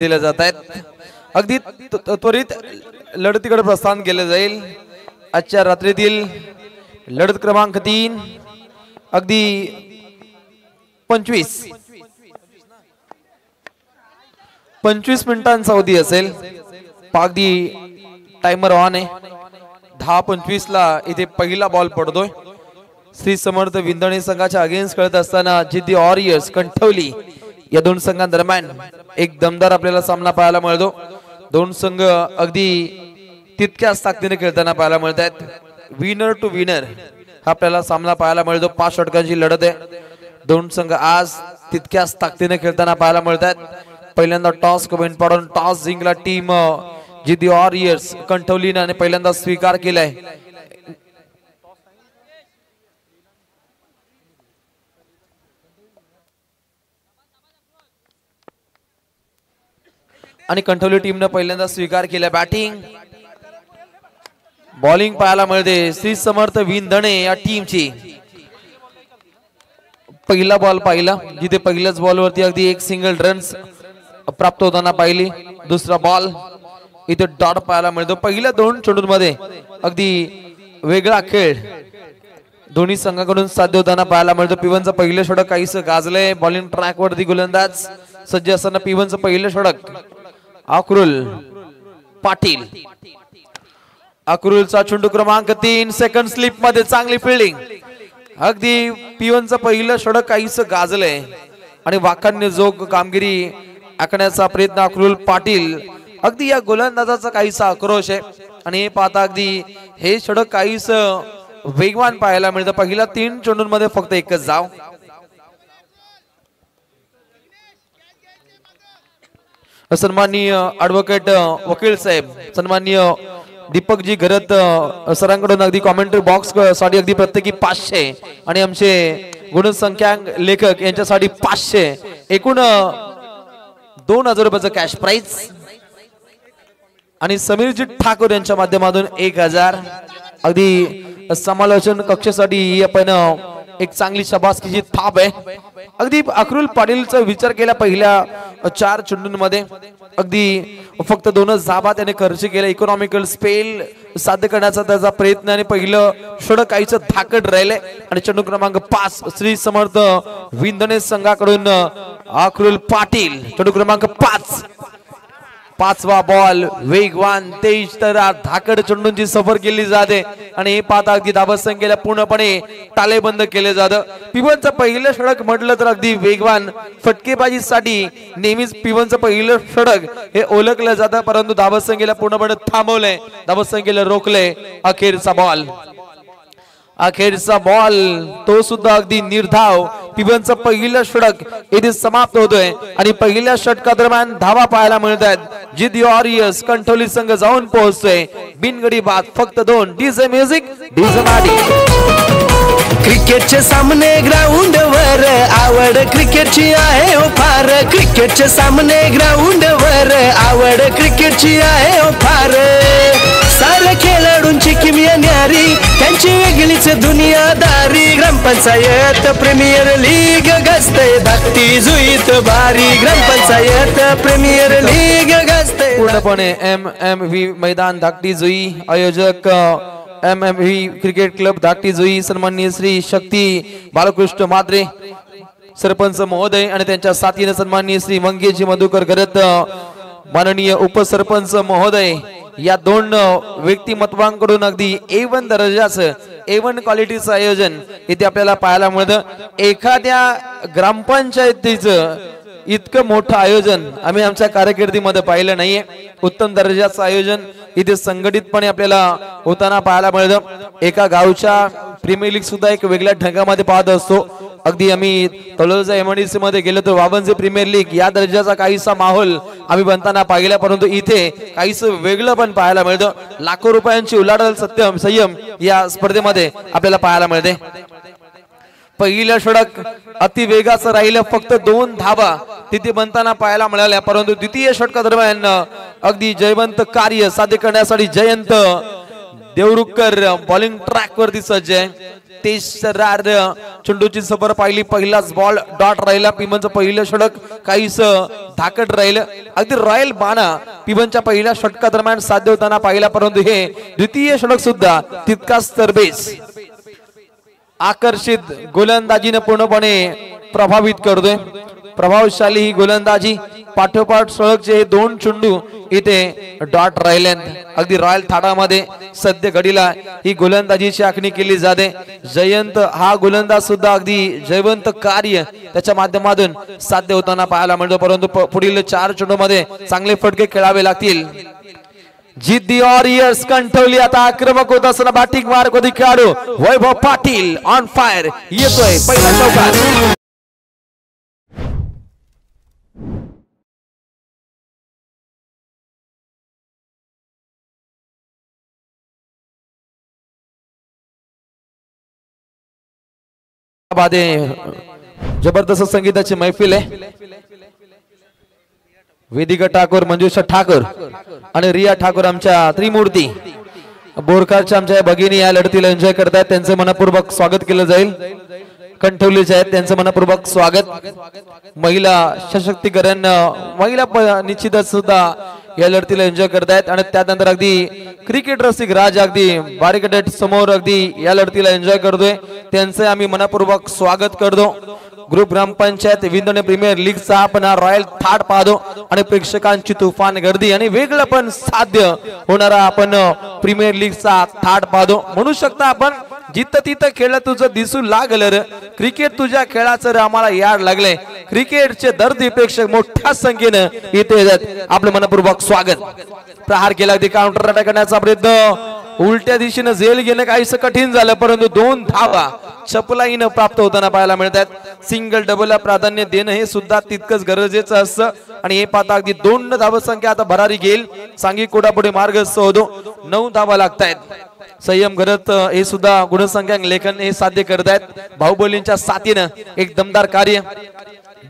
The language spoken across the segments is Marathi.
दिले जात आहेत। अगदी त्वरित लढतीकडे प्रस्थान केले जाईल। आजच्या रात्रीतील लढत क्रमांक 3 अगदी 25 मिनिटांचा अवधी असेल। अगदी टाइमर ऑन आहे। 10:25 ला इथे पहिला बॉल पडतोय। श्री समर्थ विंदणे संघाच्या अगेन्स्ट खेळत असताना जिद्दी वॉरियर्स कंठवली या दोन संघांदरम्यान एक दमदार आपल्याला सामना पाहायला मिळतो। दोन संघ अगदी तितक्याच ताकदीने खेळताना पाहायला मिळत आहेत। विनर टू विनर हा आपल्याला सामना पाहायला मिळतो। 5 षटकांची लढत आहे। दोन संघ आज तितक्याच ताकदीने खेळताना पाहायला मिळत आहेत। पहिल्यांदा टॉस कमेंट पाडून टॉस जिंकला टीम जिद्दी वॉरियर्स कंठवलीने आणि पहिल्यांदा स्वीकार केलाय। आणि कंठवली टीमने पहिल्यांदा स्वीकार केला। बॅटिंग बॉलिंग पाहायला मिळते श्री समर्थ विंदणे या टीमची। पहिला बॉल पाहिला जिथे पहिल्याच बॉलवरती अगदी एक सिंगल रन्स प्राप्त होताना पाहिली। दुसरा बॉल इथे डॉट पाहायला मिळतो। पहिल्या 2 चेंडूंमध्ये अगदी वेगळा खेळ दोन्ही संघाकडून साध्य होताना पाहायला मिळतो। पिवनचं पहिलं षटक काहीसं गाजलंय। बॉलिंग ट्रॅक वरती गोलंदाज सज्ज असताना पिवनचं पहिलं षटक अक्रुल पाटील। अक्रुलचा चेंडू क्रमांक 3 सेकंड स्लिप मध्ये चांगली फिल्डिंग। अगदी पिवनचं पहिलं षटक काहीसं गाजलंय आणि वाखाणण्य जोग कामगिरी आखण्याचा प्रयत्न अक्रुल पाटील। अगदी या गोलंदाजाचा काहीसा आक्रोश आहे आणि हे पाहता अगदी हे षटक काहीसं वेगवान पाहायला मिळतं। पहिल्या 3 चेंडूंमध्ये फक्त एकच धाव। सन्माननीय ॲडव्होकेट वकील साहेब सन्माननीय दीपकजी घरत सरांकडून अगदी कॉमेंट्री बॉक्स साठी अगदी प्रत्येकी 500 आणि आमचे गुणसंख्याक लेखक यांच्यासाठी 500 एकूण 2000 रुपयाचं कॅश प्राइज आणि समीरजी ठाकूर यांच्या माध्यमातून 1000 अगदी समालोचन कक्षासाठी आपण एक चांगली शाबासकीची थाप आहे। अगदी अक्रुल पाटीलचा विचार केला पहिल्या 4 चेंडूंमध्ये अगदी फक्त 2च धाबा त्याने खर्च केला। इकॉनॉमिकल स्पेल साध्य करण्याचा त्याचा प्रयत्न आणि पहिलं षटक काहीच धाकट राहिले आणि चेंडू क्रमांक 5 श्री समर्थ विंदणे संघाकडून अक्रुल पाटील चेंडू क्रमांक 5वा बॉल वेगवान 23 धाकड चेंडूंची सफर केली जाते आणि हे पाहता अगदी धावत संख्येला पूर्णपणे तालेबंद केले जातं। पिवनचं पहिलं षटक म्हटलं तर अगदी वेगवान फटकेबाजीसाठी नेहमीच पिवनचं पहिलं षटक हे ओळखलं जातं, परंतु धावत संख्येला पूर्णपणे थांबवलंय, धावत संख्येला रोखलंय। अखेरचा बॉल तो सुद्धा अगदी निर्धाव। पिवनचं पहिलं षटक इथे समाप्त होतोय आणि पहिल्या षटकादरम्यान धावा पाहायला मिळत आहेत। जिद्दी वॉरियर्स कंठवली संघ जाऊन पोहोचतोय बिनगडी बाद फक्त 2। डीजे म्युझिक डीजे माडी। क्रिकेटचे सामने ग्राउंड वर आवड क्रिकेटची आहे हो फार। क्रिकेटचे सामने ग्राउंड वर आवड क्रिकेटची आहे हो फार। सारे खेळाडूंची किमया न्यारी त्यांची वेगळीच दुनियादारी। ग्रामपंचायत प्रीमियर लीग गाजते धाकटी जुईत भारी। ग्रामपंचायत प्रीमियर लीग गाजते पूर्णपणे MMV मैदान धाकटी जुई। आयोजक MMV क्रिकेट क्लब धाकटी जुई सन्माननीय श्री शक्ती बालकृष्ण मात्रे सरपंच महोदय आणि त्यांच्या साथीने सन्माननीय श्री मंगेशजी मधुकर घरत माननीय उपसरपंच महोदय या 2 व्यक्तिमत्वांकडून अगदी A1 दर्जाचं A1 क्वालिटीचं आयोजन इथे आपल्याला पाहायला मिळतं। एखाद्या ग्रामपंचायतीचं इतकं मोठं आयोजन आम्ही आमच्या कारकिर्दीमध्ये पाहिलं नाहीये। उत्तम दर्जाचं आयोजन इथे संघटितपणे आपल्याला होताना पाहायला मिळतं। एका गावच्या प्रीमियर लीग सुद्धा एक वेगळ्या ढंगामध्ये पाहत असतो। अगदी आम्ही तळोजा MIDC मध्ये गेलो तर वावनजे प्रीमियर लीग या दर्जाचा काहीसा माहोल आम्ही बनताना पाहिला, परंतु इथे काहीच वेगळं पण पाहायला मिळतं। लाखो रुपयांची उलाढाल संयम या स्पर्धेमध्ये आपल्याला पाहायला मिळते। पहिलं षटक अतिवेगाचं राहिलं फक्त 2 धावा तिथे बनताना पाहायला मिळाल्या, परंतु द्वितीय षटकादरम्यान अगदी जयवंत कार्य साध्य करण्यासाठी जयंत देवरुखकर बॉलिंग ट्रॅक वरती सज्ज आहे। तेसरार चेंडूची सबर पाहिली, पहिलाच बॉल डॉट राहिला. पिबनचं पहिलं षटक काहीस धाकट राहिलं. अगदी रॉयल बाणा पिबनच्या पहिल्या षटका दरम्यान साध्य होताना पाहिला, परंतु हे द्वितीय षटक सुद्धा तितकाच तरबेज आकर्षित गोलंदाजीने पूर्णपणे प्रभावित करतोय. प्रभावशाली ही गोलंदाजी, पाठोपाठ सळगचे हे दोन चेंडू इथे डॉट राहिले. अगदी रॉयल थाटामध्ये सध्या घडीला ही गोलंदाजीची आखणी केली जाते. जयंत हा गोलंदाज सुद्धा अगदी जयवंत कार्य त्याच्या माध्यमातून साध्य होताना पाहायला मिळतो, परंतु पुढील 4 चेंडूमध्ये चांगले फटके खेळावे लागतील. जिद्दी और यश कंठवली आता आक्रमक होत असताना बॅटिंग मार्क होती खेळाडू वैभव पाटील ऑन फायर येतोय पहिला चौकार. जबरदस्त संगीताची मैफिल आहे. वेदिका ठाकूर, मंजुषा ठाकूर आणि रिया ठाकूर आमच्या त्रिमूर्ती बोरकरच्या आमच्या भगिनी या लढतीला एन्जॉय करतायत. त्यांचे मनपूर्वक स्वागत केलं जाईल. कंठवलीचे आहेत त्यांचं मनपूर्वक स्वागत. महिला सशक्तीकरण, महिला निश्चितच सुद्धा या लढतीला एन्जॉय करतायत. आणि त्यानंतर अगदी क्रिकेट रसिक राज अगदी बारीकडेट समोर अगदी या लढतीला एन्जॉय करतोय, त्यांचे आम्ही मनपूर्वक स्वागत करतो. ग्रुप ग्रामपंचायत विंदणे प्रीमियर लीगचा आपण हा रॉयल थाट पाहतो आणि प्रेक्षकांची तुफान गर्दी आणि वेगळं पण साध्य होणारा आपण प्रीमियर लीगचा थाट पाहतो. म्हणू शकता आपण जिथं तिथं खेळ तुझं दिसू लागलं रे, क्रिकेट तुझ्या खेळाचं रे आम्हाला याड लागलंय. क्रिकेटचे दर्दी प्रेक्षक मोठ्या संख्येनं इथे येतात. आपलं मनपूर्वक स्वागत. प्रहार केला, काउंटर अटॅक करण्याचा प्रयत्न, उलट्या दिशेने झेल घेणं काहीसं कठीण झालं, परंतु 2 धावा चपलाईनं प्राप्त होताना पाहायला मिळतात. सिंगल डबलला प्राधान्य देणं हे सुद्धा तितकंच गरजेचं असतं. आणि हे पाहता अगदी 2 धावा संख्या आता भरारी घेईल. सांघिक कोटापुढे मार्ग होतो. 9 धावा लागतायत. संयम करत हे सुद्धा गुणसंख्या लेखन हे साध्य करतायत. बाहुबलींच्या साथीनं एक दमदार कार्य.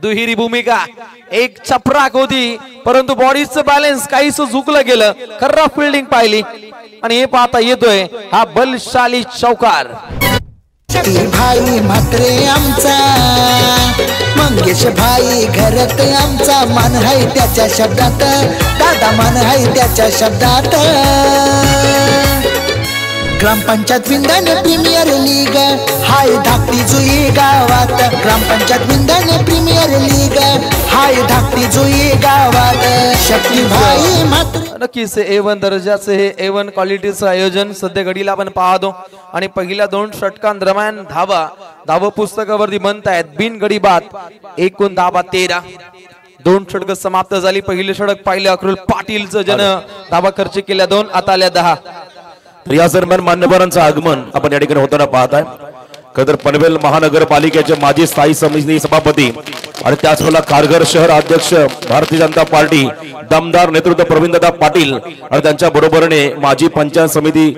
दुहेरी भूमिका, एक चपराक होती परंतु बॉडीचं बॅलन्स काहीच झुकलं गेलं. खर्रा फिल्डिंग पाहिली आणि हे पाहता येतोय हा बलशाली चौकार. भाई म्हात्रे आमचा मंगेश भाई घरात आमचा, मान आहे त्याच्या शब्दात, दादा मान आहे त्याच्या शब्दात. ग्रामपंचायत विंदणे प्रीमियर लीग हाय धाकटी जुई गावात. ग्रामपंचायत विंदणे प्रीमियर लीग हाय धाकटी जुई गावात. शक्ती भाई म्हात्रे नक्कीच A1 दर्जाचे हे A1 क्वालिटीचं आयोजन सध्या घडीला आपण पाहतो. आणि पहिल्या 2 षटकांदरम्यान धावा पुस्तकावरती म्हणतायत बिनगडी बाद. एकूण धावा 13. 2 षटक समाप्त झाली. पहिलं षटक पाहिलं अक्रुल पाटीलचं, ज्यानं धावा खर्च केल्या 2, आता आल्या 10. या दरम्यान मान्यवरांचं आगमन आपण या ठिकाणी होताना पाहत आहे. खरं तर पनवेल महानगरपालिकेचे माजी स्थायी समिती सभापती आणि त्याचवेळेला कारगर शहर अध्यक्ष भारतीय जनता पार्टी दमदार नेतृत्व प्रवीणदादा पाटील आणि त्यांच्या बरोबरीने माजी पंचायत समिती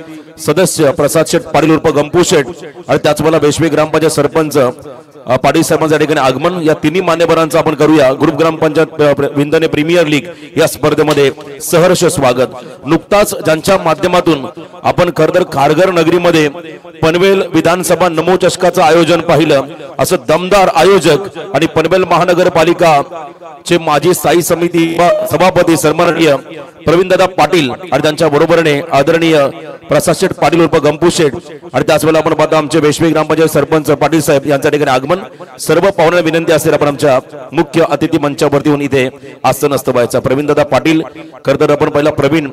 सदस्य प्रसाद शेठ पाटील उर्फ गंपू शेठ आणि त्याचवेळेला वेशवी ग्रामपंचायत सरपंच पाटील साहेबांच्या ठिकाणी आगमन. या तिन्ही मान्यवरांचं आपण करूया ग्रुप ग्रामपंचायत विंदणे प्रीमियर लीग या स्पर्धेमध्ये सहर्ष स्वागत. नुकताच ज्यांच्या माध्यमातून आपण खरतर खारघर नगरीमध्ये पनवेल विधानसभा नमो चषकाचं आयोजन पाहिलं, असं दमदार आयोजक आणि पनवेल महानगरपालिका चे माजी स्थायी समिती सभापती सन्माननीय प्रवीणदादा पाटील आणि त्यांच्या बरोबरीने आदरणीय प्रसाद शेठ पाटील उर्फ गंपू शेठ आणि त्याचवेळेला आपण पाहतो आमचे वेशवी ग्रामपंचायत सरपंच पाटील साहेब यांच्या ठिकाणी आगमन. सर्व पाहुण्यांना विनंती असेल आपण आमच्या मुख्य अतिथी मंचावरती येऊन इथे आसन व्हायचं. प्रवीणदादा पाटील खरतर आपण पहिला प्रवीण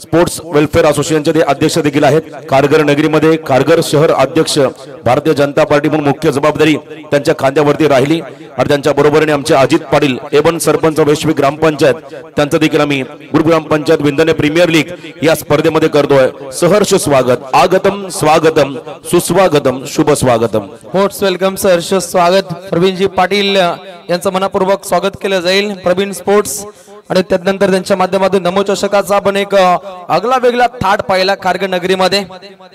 स्पोर्ट्स वेलफेअर असोसिएशनचे अध्यक्ष देखील आहेत. कारगर नगरीमध्ये कारगर शहर अध्यक्ष भारतीय जनता पार्टी म्हणून मुख्य जबाबदारी त्यांच्या खांद्यावरती राहिली. आणि त्यांच्या बरोबरीने आमचे अजित पाटील A1 सरपंच वैश्विक ग्रामपंचायत त्यांचं देखील आम्ही ग्रुप ग्रामपंचायत विंदणे प्रीमियर लीग या स्पर्धेमध्ये करतोय. सहर्ष स्वागत. आगतम स्वागतम सुस्वागतम शुभ स्वागतम. मोस्ट वेलकम सहर्ष स्वागत. प्रवीणजी पाटील यांचं मनपूर्वक स्वागत केलं जाईल. प्रवीण स्पोर्ट्स आणि त्यानंतर त्यांच्या माध्यमातून नमो चषकाचा आपण एक आगला वेगळा थाट पाहिला खारघर नगरीमध्ये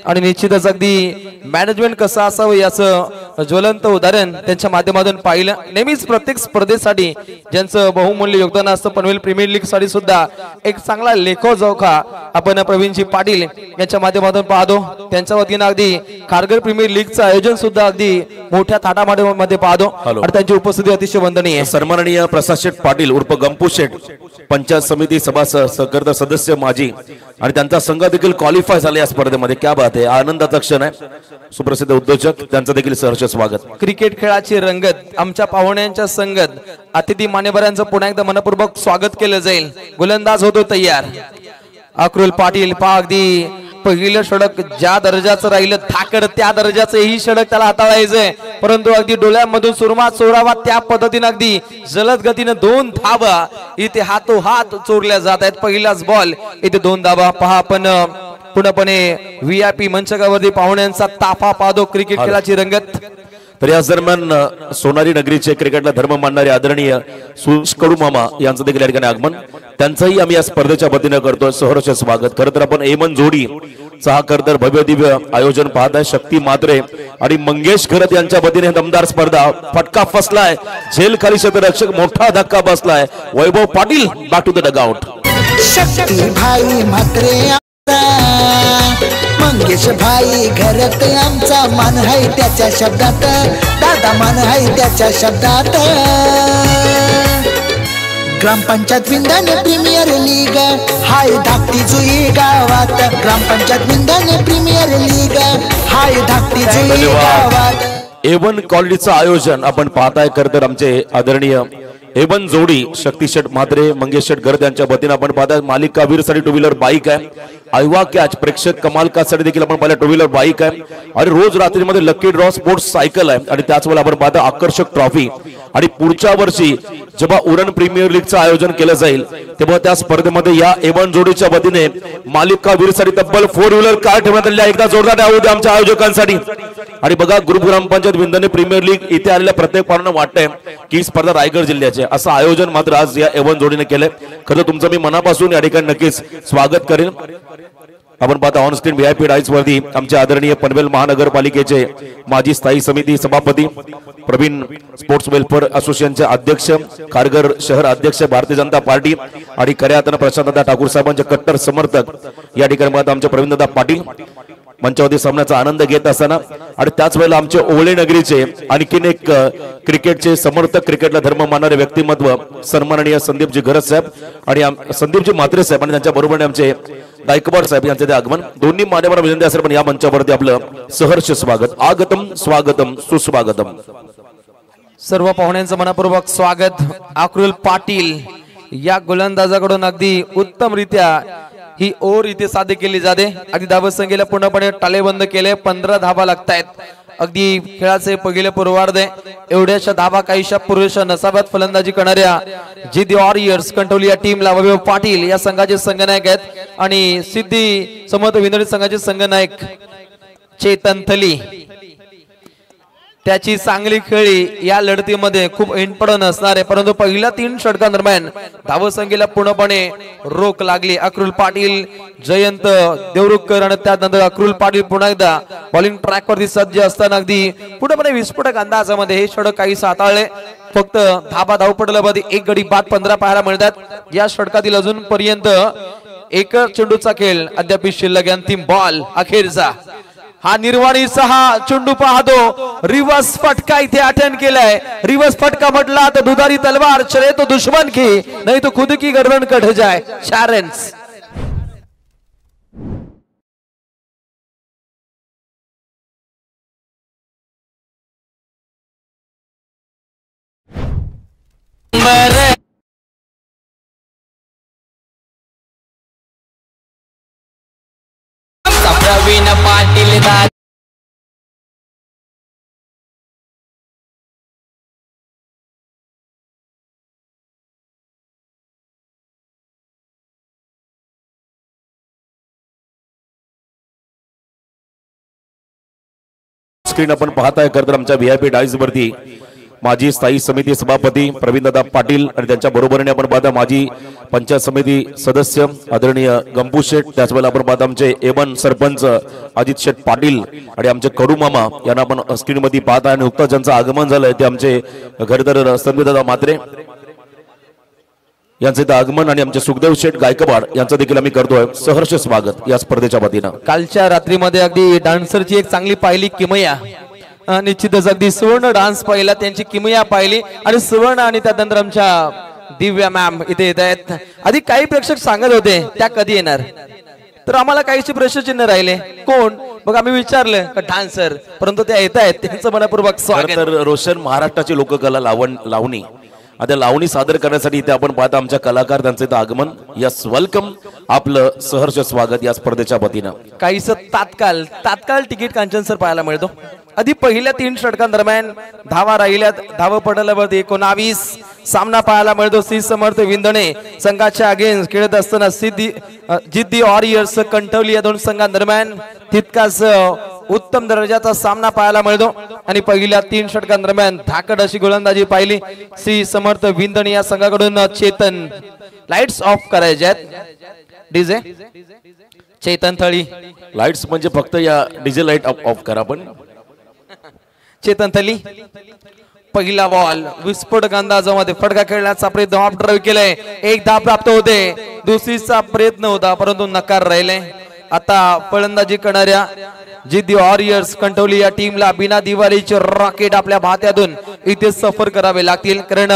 आणि निश्चितच अगदी मॅनेजमेंट कसं असावं याचं ज्वलंत उदाहरण त्यांच्या माध्यमातून पाहिलं। नेहमीच प्रत्येक स्पर्धेसाठी ज्यांचं बहुमूल्य योगदान असतं पनवेल प्रीमियर लीग साठी सुद्धा एक चांगला लेखोजोखा आपण प्रवीणजी पाटील यांच्या माध्यमातून पाहतो। त्यांच्या वतीनं अगदी खारघर प्रीमियर लीगचं आयोजन सुद्धा अगदी मोठ्या थाटामाटामध्ये पाहतो आणि त्यांची उपस्थिती अतिशय वंदनीय। सन्माननीय प्रसाद शेठ पाटील उर्फ गंपू शेठ पंचायत समिती सभासद सदस्य माजी आणि त्यांचा संघ देखील क्वालिफाय झाला या स्पर्धेमध्ये। क्या बात आहे, आनंदाचा क्षण आहे। सुप्रसिद्ध उद्योजक त्यांचं देखील सहर्ष स्वागत। क्रिकेट खेळाची रंगत आमच्या पाहुण्यांच्या संगत अतिथी मान्यवरांचं पुन्हा एकदा मनपूर्वक स्वागत केलं जाईल। गोलंदाज होतो तयार अक्रुल पाटील पहा अगदी पहिलं षटक ज्या दर्जाचं राहिलं ठाकर त्या दर्जाचं ही षटक त्याला हाताळायचंय परंतु अगदी डोळ्यांमधून सुरमा चोरावा त्या पद्धतीने अगदी जलद गतीने 2 धावा इथे हातोहात चोरल्या जात आहेत। पहिलाच बॉल इथे 2 धावा पहा आपण पूर्णपणे व्हीआयपी मंचकावरती पाहुण्यांचा ताफा पाहतो क्रिकेट खेळाची रंगत। तर या दरम्यान सोनारी नगरीचे क्रिकेटला धर्म मानणारे आदरणीय सुरेश कडू मामा यांचं देखील या ठिकाणी आगमन त्यांचंही आम्ही या स्पर्धेच्या वतीनं करतो सहर्ष स्वागत। खरं तर आपण एमन जोडी हा खरं भव्य दिव्य आयोजन पाहत आहे। शक्ती मात्रे आणि मंगेश घरत यांच्या वतीने दमदार स्पर्धा फटका फसलाय झेल खाली क्षेत्ररक्षक मोठा धक्का बसलाय Vaibhav Patil back to the dugout. Shakti भाई म्हात्रे मंगेश भाई घरत आमचा मान है त्याच्या शब्दात दादा मान है त्याच्या शब्दात। ग्रामपंचायत विंदाने प्रीमियर लीग हाय धाकटी जुई गावात ग्रामपंचायत विंदाने प्रीमियर लीग हाय धाकटी जुई गावात। एवन क्वालिटीचं आयोजन आपण पाहताय। खरं तर आमचे आदरणीय एवन जोडी शक्ती शेठ म्हात्रे मंगेश शेठ गर्द यांच्या वतीने आपण पाहताय। मालिका वीर साठी 2 व्हीलर बाईक आहे। आयवा कॅच प्रेक्षक कमाल का साठी देखील आपण पाहिलं 2 व्हीलर बाईक आहे आणि रोज रात्रीमध्ये लकी ड्रॉ स्पोर्ट्स सायकल आहे आणि त्याच वेळेला आपण पाहता आकर्षक ट्रॉफी आणि पुढच्या वर्षी जेव्हा उरण प्रीमियर लीगचं आयोजन केलं जाईल तेव्हा त्या स्पर्धेमध्ये या एवन जोडीच्या वतीने मालिका वीर साठी तब्बल 4 व्हीलर कार ठेवण्यात आलेली आहे। एकदा जोरदार टाळ्या द्या आमच्या आयोजकांसाठी। आणि बघा ग्रुप ग्रामपंचायत विंदाने प्रीमियर लीग इथे आलेल्या प्रत्येक पाहुण्यांना वाटतंय की ही स्पर्धा रायगड जिल्ह्याची आहे असं आयोजन मात्र आज या एवन जोडीने केलंय। खरं तुमचं मी मनापासून या ठिकाणी नक्कीच स्वागत करेन। आपण पाहता ऑन स्क्रीन व्हीआयपी डाईस वरती आमचे आदरणीय पनवेल महानगरपालिकेचे माजी स्थायी समिती सभापती प्रवीण स्पोर्ट्स वेलफेअर असोसिएशनचे अध्यक्ष खारघर शहर अध्यक्ष भारतीय जनता पार्टी आणि खऱ्या अर्थानं प्रशांतदादा ठाकूर साहेबांचे कट्टर समर्थक या ठिकाणी पाहता आमचे प्रवीणदादा पाटील मंचावरती सामन्याचा आनंद घेत असताना आणि त्याच वेळेला आमचे ओवळे नगरीचे आणखीन एक क्रिकेटचे समर्थक क्रिकेटला धर्म मानणारे व्यक्तिमत्व सन्माननीय संदीपजी घरत साहेब आणि संदीपजी म्हात्रे साहेब आणि त्यांच्या बरोबरने आमचे गायकवाड साहेब यांचे ते आगमन। दोन्ही मान्यवर विनंती असेल पण या मंचावरती आपलं सहर्ष स्वागत। आगतम स्वागतम सुस्वागतम। सर्व पाहुण्यांचं मनपूर्वक स्वागत। अक्रुल पाटील या गोलंदाजाकडून अगदी उत्तमरित्या ही ओव्हर इथे साध्य केली जाते। अगदी धावसंख्येला पूर्णपणे टाळेबंद केले 15 धावा लागतायत। अगदी खेळाचे पहिले पूर्वार्ध एवढ्याशा धावा काहीशा पुरेशा नसाव्यात फलंदाजी करणाऱ्या जिद्दी वॉरियर्स कंटोली या टीमला वैभव पाटील या संघाचे संघनायक आहेत आणि सिद्धी समर्थ विनोदी संघाचे संघनायक चेतन थली त्याची चांगली खेळी या लढतीमध्ये खूप इम्पॉर्टंट असणार आहे परंतु पहिल्या 3 षटकांदरम्यान धावसंख्येला पूर्णपणे रोख लागली। अक्रुल पाटील जयंत देवरुखकर आणि त्यानंतर अक्रुल पाटील पुन्हा एकदा बॉलिंग ट्रॅक वरती सज्ज असताना अगदी पूर्णपणे विस्फोटक अंदाजामध्ये हे षटक काही हाताळले। फक्त धावपडल्यामध्ये 1 गडी बाद 15 पाहायला मिळतात। या षटकातील अजून पर्यंत एक चेंडूचा खेळ अद्याप शिल्लक। अंतिम बॉल अखेरचा हा निर्वाणीचा हा चेंडू पाहतो रिवर्स फटका इथे अटेंड केलाय। रिवर्स फटका म्हटला तर दुधारी तलवार चले तो दुश्मन की नहीं तो खुद की गर्दन कट जाए। 4 रन्स। प्रवीण पाटील स्क्रीन आपण पाहताय खरं तर आमच्या व्हीआयपी डाईस वरती माजी स्थायी समिती सभापती प्रवीणदादा पाटील आणि त्यांच्या बरोबरीने आपण पाहता माजी पंचायत समिती सदस्य आदरणीय गंपू शेठ, त्याचवेळेला आपण पाहता आमचे एवन सरपंच अजित शेठ पाटील आणि आमचे कडू मामा यांना आपण स्क्रीन मध्ये पाहता आणि नुकतंच ज्यांचं आगमन झालंय ते आमचे घरदार संदीपदादा म्हात्रे यांचे इथं आगमन आणि आमचे सुखदेव शेठ गायकवाड यांचं देखील आम्ही करतोय सहर्ष स्वागत या स्पर्धेच्या वतीनं. कालच्या रात्रीमध्ये अगदी डान्सरची एक चांगली पाहिली किमया, निश्चितच अगदी सुवर्ण डान्स पाहिला, त्यांची किमया पाहिली आणि सुवर्ण आणि त्यानंतर आमच्या दिव्या मॅम इथे येत आहेत. आधी काही प्रेक्षक सांगत होते त्या कधी येणार, तर आम्हाला काहीचे प्रश्नचिन्ह राहिले. कोण मग आम्ही विचारलं का डान्सर, परंतु त्या येत आहेत, त्यांचं मनपूर्वक स्वागत. तर रोशन महाराष्ट्राची लोककला लावणी, आता लावणी सादर करण्यासाठी इथे आपण पाहता आमच्या कलाकार त्यांचं इथं आगमन. यस वेलकम, आपलं सहर्ष स्वागत या स्पर्धेच्या वतीनं. काहीच तात्काळ तिकीट कांचन सर पाहायला मिळतो. आधी पहिल्या 3 षटकांदरम्यान धावा राहिल्यात, धावा पडल्यावरती 19 सामना पाहायला मिळतो. श्री समर्थ विंदणे संघाच्या अगेन्स्ट खेळत असताना जिद्दी वॉरियर्स कंठवली या 2 संघांदरम्यान तितकाच उत्तम दर्जाचा सामना पाहायला मिळतो. आणि पहिल्या 3 षटकांदरम्यान धाकड अशी गोलंदाजी पाहिली श्री समर्थ विंदणे या संघाकडून. चेतन लाईट्स ऑफ करायचे आहेत, डीजे चेतन थळी लाईट्स म्हणजे फक्त या डीजे लाईट ऑफ करा. पण चेतन थळी पहिला बॉल विस्फोटक अंदाजामध्ये फटका खेळण्याचा प्रयत्न ऑफ ड्राईव्ह केलाय, 1 धाव प्राप्त होते. दुसरीचा प्रयत्न होता परंतु नकार राहिले. आता फलंदाजी करणाऱ्या जिद्दी वॉरियर्स कंठवली या टीमला बिना दिवाळीचे रॉकेट आपल्या भात्यातून इथे सफर करावे लागतील, कारण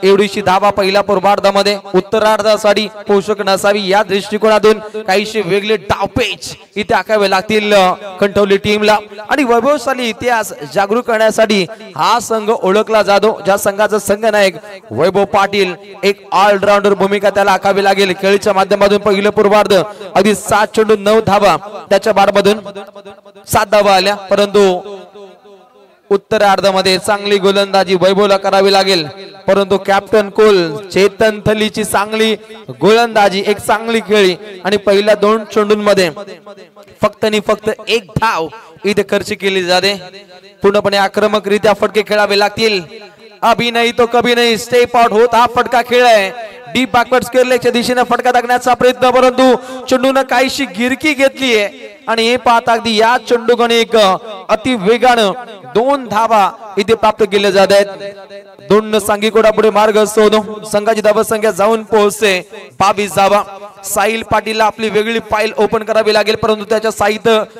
एवढीशी धावा पहिल्या पूर्वार्धामध्ये उत्तरार्धासाठी पोषक नसावी या दृष्टिकोनातून काहीशी वेगळे डावपेच इथे आखावे लागतील कंठवली टीमला. आणि वैभवशाली इतिहास जागृत करण्यासाठी हा संघ ओळखला जातो, ज्या संघाचा संघनायक वैभव पाटील. एक ऑलराऊंडर भूमिका त्याला आखावी लागेल. खेळीच्या माध्यमातून पहिलं पूर्वार्ध अगदी 7 चेंडू 9 धावा, त्याच्या बारमधून 7 धावा आल्या, परंतु उत्तरार्धामध्ये चांगली गोलंदाजी वैभवला करावी लागेल. परंतु कॅप्टन कोल चेतन थलीची चांगली गोलंदाजी, एक चांगली खेळी आणि पहिल्या 2 चेंडूंमध्ये फक्त 1 धाव इथे खर्च केली जाते. पूर्णपणे आक्रमकरित्या फटके खेळावे लागतील. अभी नाही तो कभी नाही, स्टेप आउट होत हा फटका खेळ आहे. डीप बॅकवर्ड स्क्वेअरलेगच्या दिशेने फटका टाकण्याचा प्रयत्न, परंतु चेंडूने काहीशी गिरकी घेतली आहे आणि हे पाहता अगदी या चेंडूकडे एक अति वेगानं 2 धावा इथे प्राप्त केले जात आहेत. 2 सांघिकोडा पुढे मार्ग असतो, संघाची धावा संख्या जाऊन पोहोचते 22 धावा. साहिल पाटीलला आपली वेगळी फाईल ओपन करावी लागेल, परंतु त्याच्या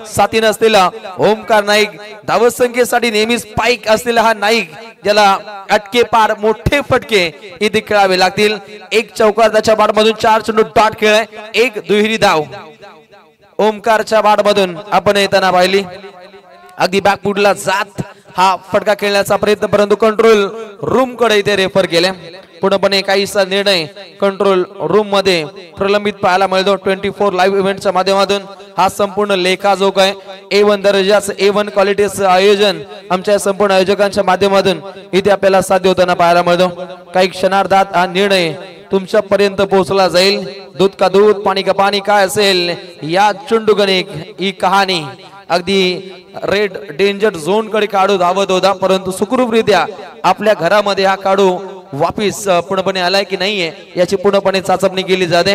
साथीने असलेला ओमकार नाईक धावा संख्येसाठी नेहमीच स्पाइक असलेला हा नाईक, ज्याला अटके पार मोठे फटके इथे खेळावे लागतील. 1 चौकार त्याच्या बाटमधून 4 चेंडू डॉट खेळ, 1 दुहेरी धाव ओमकारच्या बाटमधून आपण येताना पाहिली. अगदी बॅकफुटला जात हा फटका खेळण्याचा प्रयत्न, परंतु कंट्रोल रूम कडे इथे रेफर केले. पूर्णपणे काहीसा निर्णय कंट्रोल रूम मध्ये प्रलंबित पाहायला मिळतो. 24 लाईव्ह इव्हेंटच्या माध्यमातून हा संपूर्ण लेखाजोख आहे. A1 दर्जाचं A1 क्वालिटीचं आयोजन आमच्या संपूर्ण आयोजकांच्या माध्यमातून इथे आपल्याला साध्य होताना पाहायला मिळतो. काही क्षणार्धात हा निर्णय तुमच्या पर्यंत पोहोचला जाईल. दूध का दूध पाणी का पाणी काय असेल या चुंडुगणिक ही कहाणी अगदी रेड डेंजर झोन कडे काढू धावत होता, परंतु सुखरूपरित्या आपल्या घरामध्ये हा काढू वापिस पूर्णपणे आलाय की नाहीये याची पूर्णपणे चाचपणी केली जाते.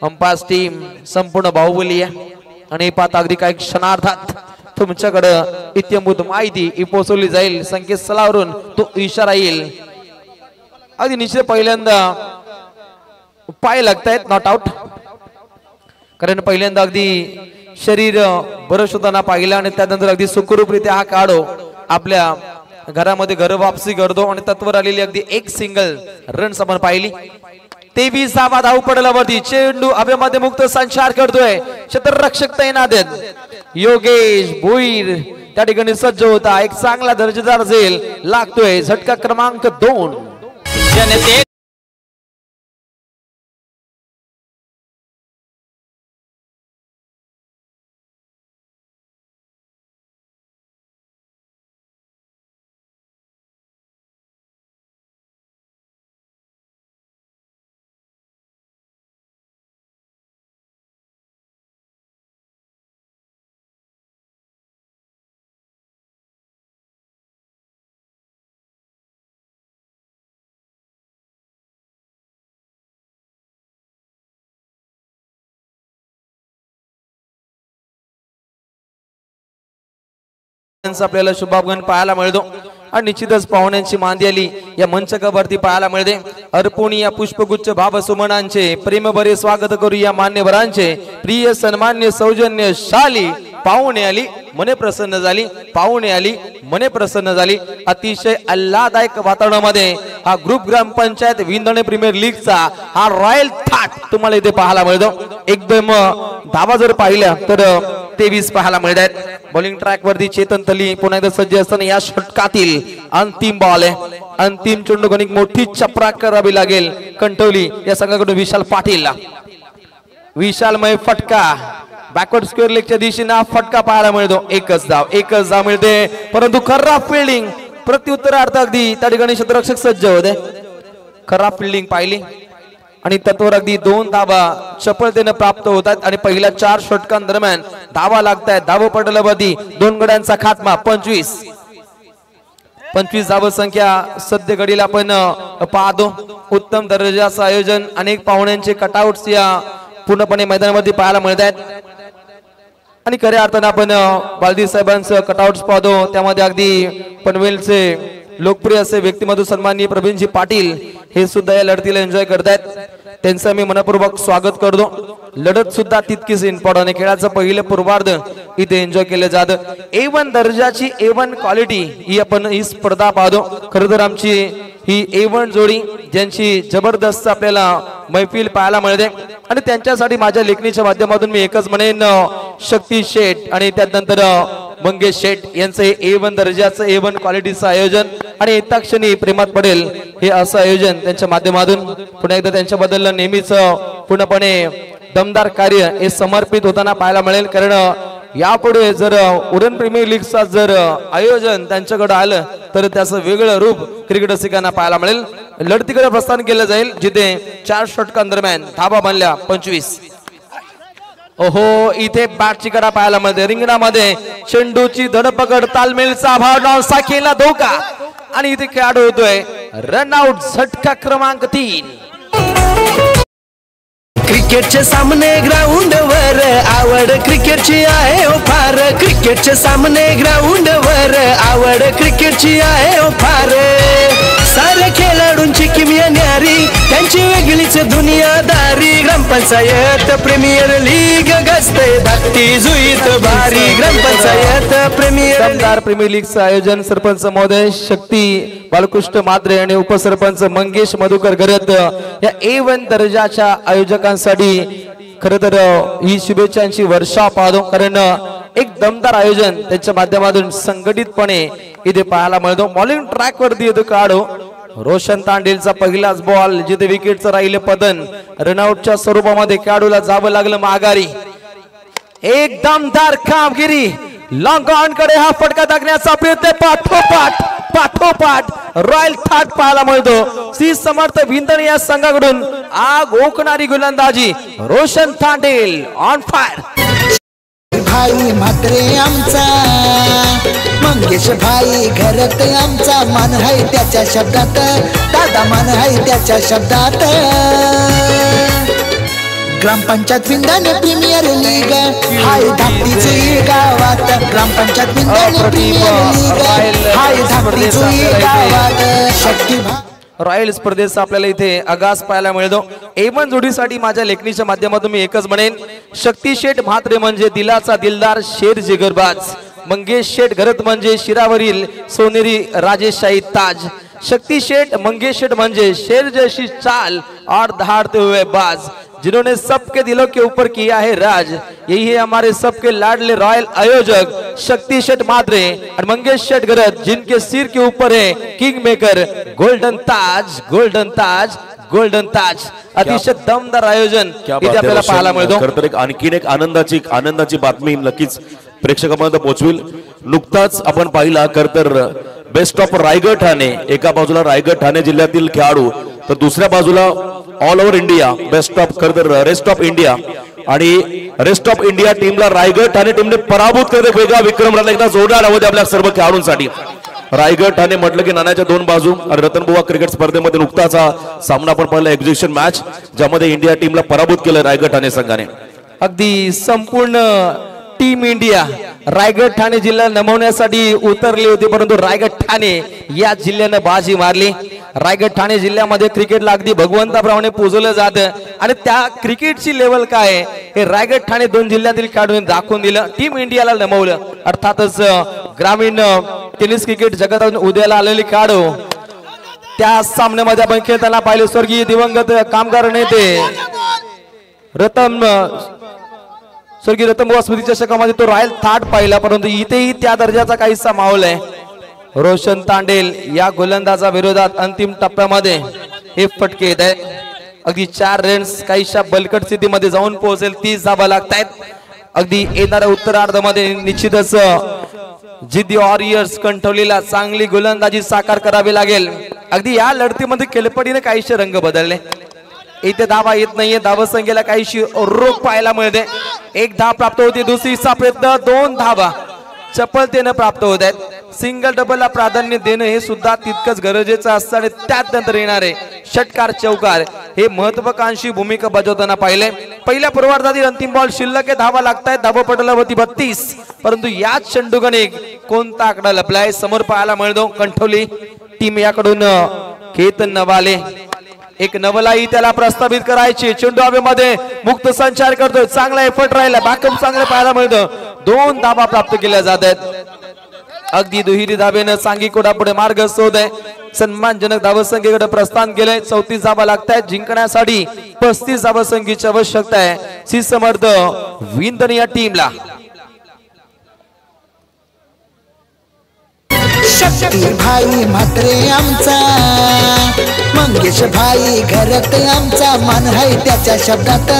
अंपायर्स टीम संपूर्ण बाहुबली आहे आणि पाहता अगदी काही क्षणार्धात तुमच्याकडे इत्यंभूत माहिती पोहोचवली जाईल. संकेतस्थळावरून तो इशारा येईल. अगदी निश्चित पहिल्यांदा पाय लागतायत नॉट आउट, कारण पहिल्यांदा अगदी शरीर बरं होताना पाहिलं आणि त्यानंतर अगदी सुखरूपरित्या हा काढो आपल्या घरामध्ये घर वापसी करतो आणि तत्वर आलेली अगदी 1 सिंगल रन्स आपण पाहिली. 23 धावा धाव पडल्यावरती चेंडू हवेमध्ये मुक्त संचार करतोय. क्षेत्ररक्षक तैनात आहेत. योगेश भोईर त्या ठिकाणी सज्ज होता. एक चांगला दर्जेदार झेल लागतोय. झटका क्रमांक 2. आपल्याला शुभागमन पाहायला मिळतो आणि निश्चितच पाहुण्यांची मांदी आली या मंचकावरती पाहायला मिळते। अर्पण या पुष्पगुच्छ भाव सुमनांचे प्रेम भरे स्वागत करू या मान्यवरांचे। प्रिय सन्मान्य सौजन्यशाली पाहुणे आली मने प्रसन्न झाली, पाहुणे आली मने प्रसन्न झाली। अतिशय आल्हाददायक वातावरणामध्ये हा ग्रुप ग्रामपंचायत विंधणे प्रीमियर लीगचा हा रॉयल थाट तुम्हाला इथे पाहायला मिळतो। एकदम धावा जर पाहिल्या तर 23 पाहायला मिळतात। बॉलिंग ट्रॅक वरती चेतन तली पुन्हा एकदा सज्ज असताना या षटकातील अंतिम बॉल आहे। अंतिम चेंडू गणिक मोठी चपराक करावी लागेल कंटवली या संघाकडून विशाल पाटील। विशालमय फटका बॅकवर्ड स्क्वेअर लेगच्या दिशेने फटका पाहायला मिळतो। एकच धाव मिळते परंतु खराब फिल्डिंग प्रत्युत्तरार्थ अगदी त्या ठिकाणी क्षेत्ररक्षक सज्ज होते। खराब फिल्डिंग पाहिली आणि तत्वर अगदी 2 धावा चपळतेने प्राप्त होतात आणि पहिल्या 4 षटकांदरम्यान धावा लागतात। धाव पटलावरती 2 गड्यांचा खात्मा 25 धाव संख्या सध्या घडीला आपण पाहतो। उत्तम दर्जाचं आयोजन अनेक पाहुण्यांचे कटआउट्स या पूर्णपणे मैदानावरती पाहायला मिळतात आणि खऱ्या अर्थाने आपण बालदी साहेबांचं कटआउट्स पाहतो। त्यामध्ये अगदी पनवेलचे लोकप्रिय असे व्यक्तिमत्व सन्माननीय प्रवीणजी पाटील हे सुद्धा या लढतीला एन्जॉय करतायत। त्यांचं मी मनपूर्वक स्वागत करतो। लढत सुद्धा तितकीच इम्पॉर्टंट आहे। खेळाचं पहिलं पूर्वार्ध इथे एन्जॉय केलं जातं। A1 दर्जाची A1 क्वालिटी ही आपण ही स्पर्धा पाहतो। खरं तर आमची ही A1 जोडी ज्यांची जबरदस्त आपल्याला मैफिल पाहायला मिळते आणि त्यांच्यासाठी माझ्या लेखणीच्या माध्यमातून मी एकच म्हणेन शक्ती शेठ आणि त्यानंतर मंगेश शेठ यांचं A1 दर्जाचं A1 क्वालिटीचं आयोजन आणि येत्या क्षणी प्रेमात पडेल हे असं आयोजन त्यांच्या माध्यमातून पुन्हा एकदा त्यांच्याबद्दल नेहमीच पूर्णपणे दमदार कार्य हे समर्पित होताना पाहायला मिळेल। कारण यापुढे जर उरण प्रीमियर लीगचा जर आयोजन त्यांच्याकडे आलं तर त्याचं वेगळं रूप क्रिकेट रसिकांना पाहायला मिळेल। लढतीकडे प्रस्थान केलं जाईल जिथे 4 षटकांदरम्यान धावा बनल्या 25। ओहो इथे बॅटची कडा पाहायला मिळते। रिंगणामध्ये चेंडूची धडपकड तालमेलचा भाव नॉनसा केला धोका आणि इथे खेळाडू होतोय रनआउट झटका क्रमांक 3। क्रिकेटचे सामने ग्राउंड वर आवड क्रिकेटची आहे ओ फार। क्रिकेटचे सामने ग्राउंड वर आवड क्रिकेटची आहे ओ फार। सारे खेळाडूंची किमया न्यारी त्यांची वेगळीच दुनियादारी। ग्रामपंचायत प्रीमियर लीग गजते धाकटी जुईत भारी। ग्रामपंचायत प्रीमियर लीगचं आयोजन सरपंच महोदय शक्ती बालकृष्ण माद्रे आणि उपसरपंच मंगेश मधुकर गरत या A1 दर्जाच्या आयोजकांसाठी खरं तर ही शुभेच्छांची वर्षा पाहतो। कारण एक दमदार आयोजन त्यांच्या माध्यमातून संघटितपणे इथे पाहायला मिळतो। बॉलिंग ट्रॅक वरती येतो खेळाडू रोशन तांडेलचा पहिलाच बॉल जिथे विकेटचं राहिले पतन रनआउटच्या स्वरूपामध्ये खेळाडूला जावं लागलं माघारी। एक दमदार कामगिरी लॉंग ऑन कडे हा फटका टाकण्याचा प्रयत्न पाठोपाठ रॉयल थाट पाहायला मिळतो। श्री समर्थ विंधणे या संघाकडून आग ओकणारी गोलंदाजी रोशन तांडेल ऑन फायर। भाई म्हात्रे आमचा मंगेश भाई घरात आमचा मान आहे त्याच्या शब्दात दादा मान आहे त्याच्या शब्दात। ग्रामपंचायत विंधणे प्रीमियर लीग हाय धाकटी जुई गावात। ग्रामपंचायत विंधणे प्रीमियर लीग हाय धाकटी जुई गावात। शक्ती रॉयल स्पर्धेचा आपल्याला इथे आगास पाहायला मिळतो। A1 जोडीसाठी माझ्या लेखणीच्या माध्यमातून मी एकच म्हणेन शक्ती शेठ म्हात्रे म्हणजे दिलाचा दिलदार शेर जिगरबाज। मंगेश शेठ घरत म्हणजे शिरावरील सोनेरी राजेशाही ताज। शक्ति शेठ मंगेश शेठ म्हणजे शेर जैसी चाल और दहाड़ते हुए बाज। जिन्होंने सबके दिलों के ऊपर किया है राज। यही है हमारे सबके लाडले रॉयल आयोजक शक्ति शेठ माद्रे और मंगेश शेठ गरज, जिनके सिर के ऊपर है किंग मेकर गोल्डन ताज, गोल्डन ताज, गोल्डन ताज। अतिशय दमदार आयोजन इथे आपल्याला पाहायला मिळतो। खरं तर एक आणखीन एक आनंदाची बातमी नक्कीच प्रेक्षकांपर्यंत पोहोचवेल। नुकताच आपण पाहिला खरं तर बेस्ट ऑफ रायगड ठाणे, एका बाजूला रायगड ठाणे जिल्ह्यातील खेळाडू तर दुसऱ्या बाजूला all over India best of खरं तर रेस्ट ऑफ इंडिया, आणि रेस्ट ऑफ इंडिया टीमला रायगड ठाणे टीमने पराभूत करत वेगळा विक्रम राहिला। एकदा जोरदार आवाज आपल्या सर्व खेळाडूंसाठी। रायगड ठाणे म्हटलं की नाण्याच्या दोन बाजू। आणि रतनबुवा क्रिकेट स्पर्धेमध्ये नुकताच सामना आपण पाहिला एक्झिबिशन मॅच, ज्यामध्ये इंडिया टीमला पराभूत केलं रायगड ठाणे संघाने। अगदी संपूर्ण टीम इंडिया रायगड ठाणे जिल्हा नमवण्यासाठी उतरली होती, परंतु रायगड ठाणे या जिल्ह्यानं बाजी मारली। रायगड ठाणे जिल्ह्यामध्ये क्रिकेटला अगदी भगवंताप्रमाणे पूजलं जातं आणि त्या क्रिकेटची लेवल काय आहे हे रायगड ठाणे दोन जिल्ह्यातील खेळाडूंनी दाखवून दिलं। टीम इंडियाला नमवलं। अर्थातच ग्रामीण टेनिस क्रिकेट जगतात उदयाला आलेले खेळाडू त्या सामन्यामध्ये आपण खेळताना पाहिले। स्वर्गीय दिवंगत कामगार नेते स्वर्गीय रतनबुवा स्मृती चषकामध्ये तो रॉयल थाट पाहिला, परंतु इथेही त्या दर्जाचा काहीसा माहोल आहे। रोशन तांडेल या गोलंदाजा विरोधात अंतिम टप्प्यामध्ये हे फटके येत आहेत। अगदी 4 रन्स काहीशा बलकट स्थितीमध्ये जाऊन पोहोचेल, 30 धावा लागतायत। अगदी येणाऱ्या उत्तरार्धामध्ये निश्चितच जिद्दी वॉरियर्स कंठवलेला चांगली गोलंदाजी साकार करावी लागेल। अगदी या लढतीमध्ये केलपडीने काहीशे रंग बदलले। इथे धावा येत नाहीये, धावसंख्येला काहीशी रोख पाहायला मिळते। 1 धाव प्राप्त होती, दुसरीचा प्रयत्न 2 धावा चपलतेने प्राप्त होत आहेत। सिंगल डबलला प्राधान्य देणं हे सुद्धा तितकंच गरजेचं असतं आणि त्यात नंतर येणारे षटकार चौकार हे महत्वाकांक्षी भूमिका बजावताना पाहिले। पहिल्या पूर्वार्धातील अंतिम बॉल शिल्लक धावा लागतायत, धावपटला होती 32, परंतु याच चेंडूगणे कोणता आकडा लपलाय समोर पाहायला मिळतो। कंठवली टीम याकडून केतन नवाले एक नवलाई त्याला प्रस्तावित करायची। चेंडू हवेमध्ये मुक्त संचार करतोय, चांगला एफर्ट राहिला, बॅकअप चांगलं पाहायला मिळतं। 2 धावा प्राप्त केल्या जात आहेत। अगदी दुहेरी धावेनं सांगी कोडापुढे मार्ग शोध आहे। सन्मानजनक धावसंख्येकडे प्रस्थान केलंय। 34 धावा लागतायत जिंकण्यासाठी 35 धावसंख्येची आवश्यकता आहे शिसमर्थ विंदन या टीमला। शक्ती भाई म्हात्रे आमचा, मंगेश भाई घरात आमचा, मान आहे त्याच्या शब्दात,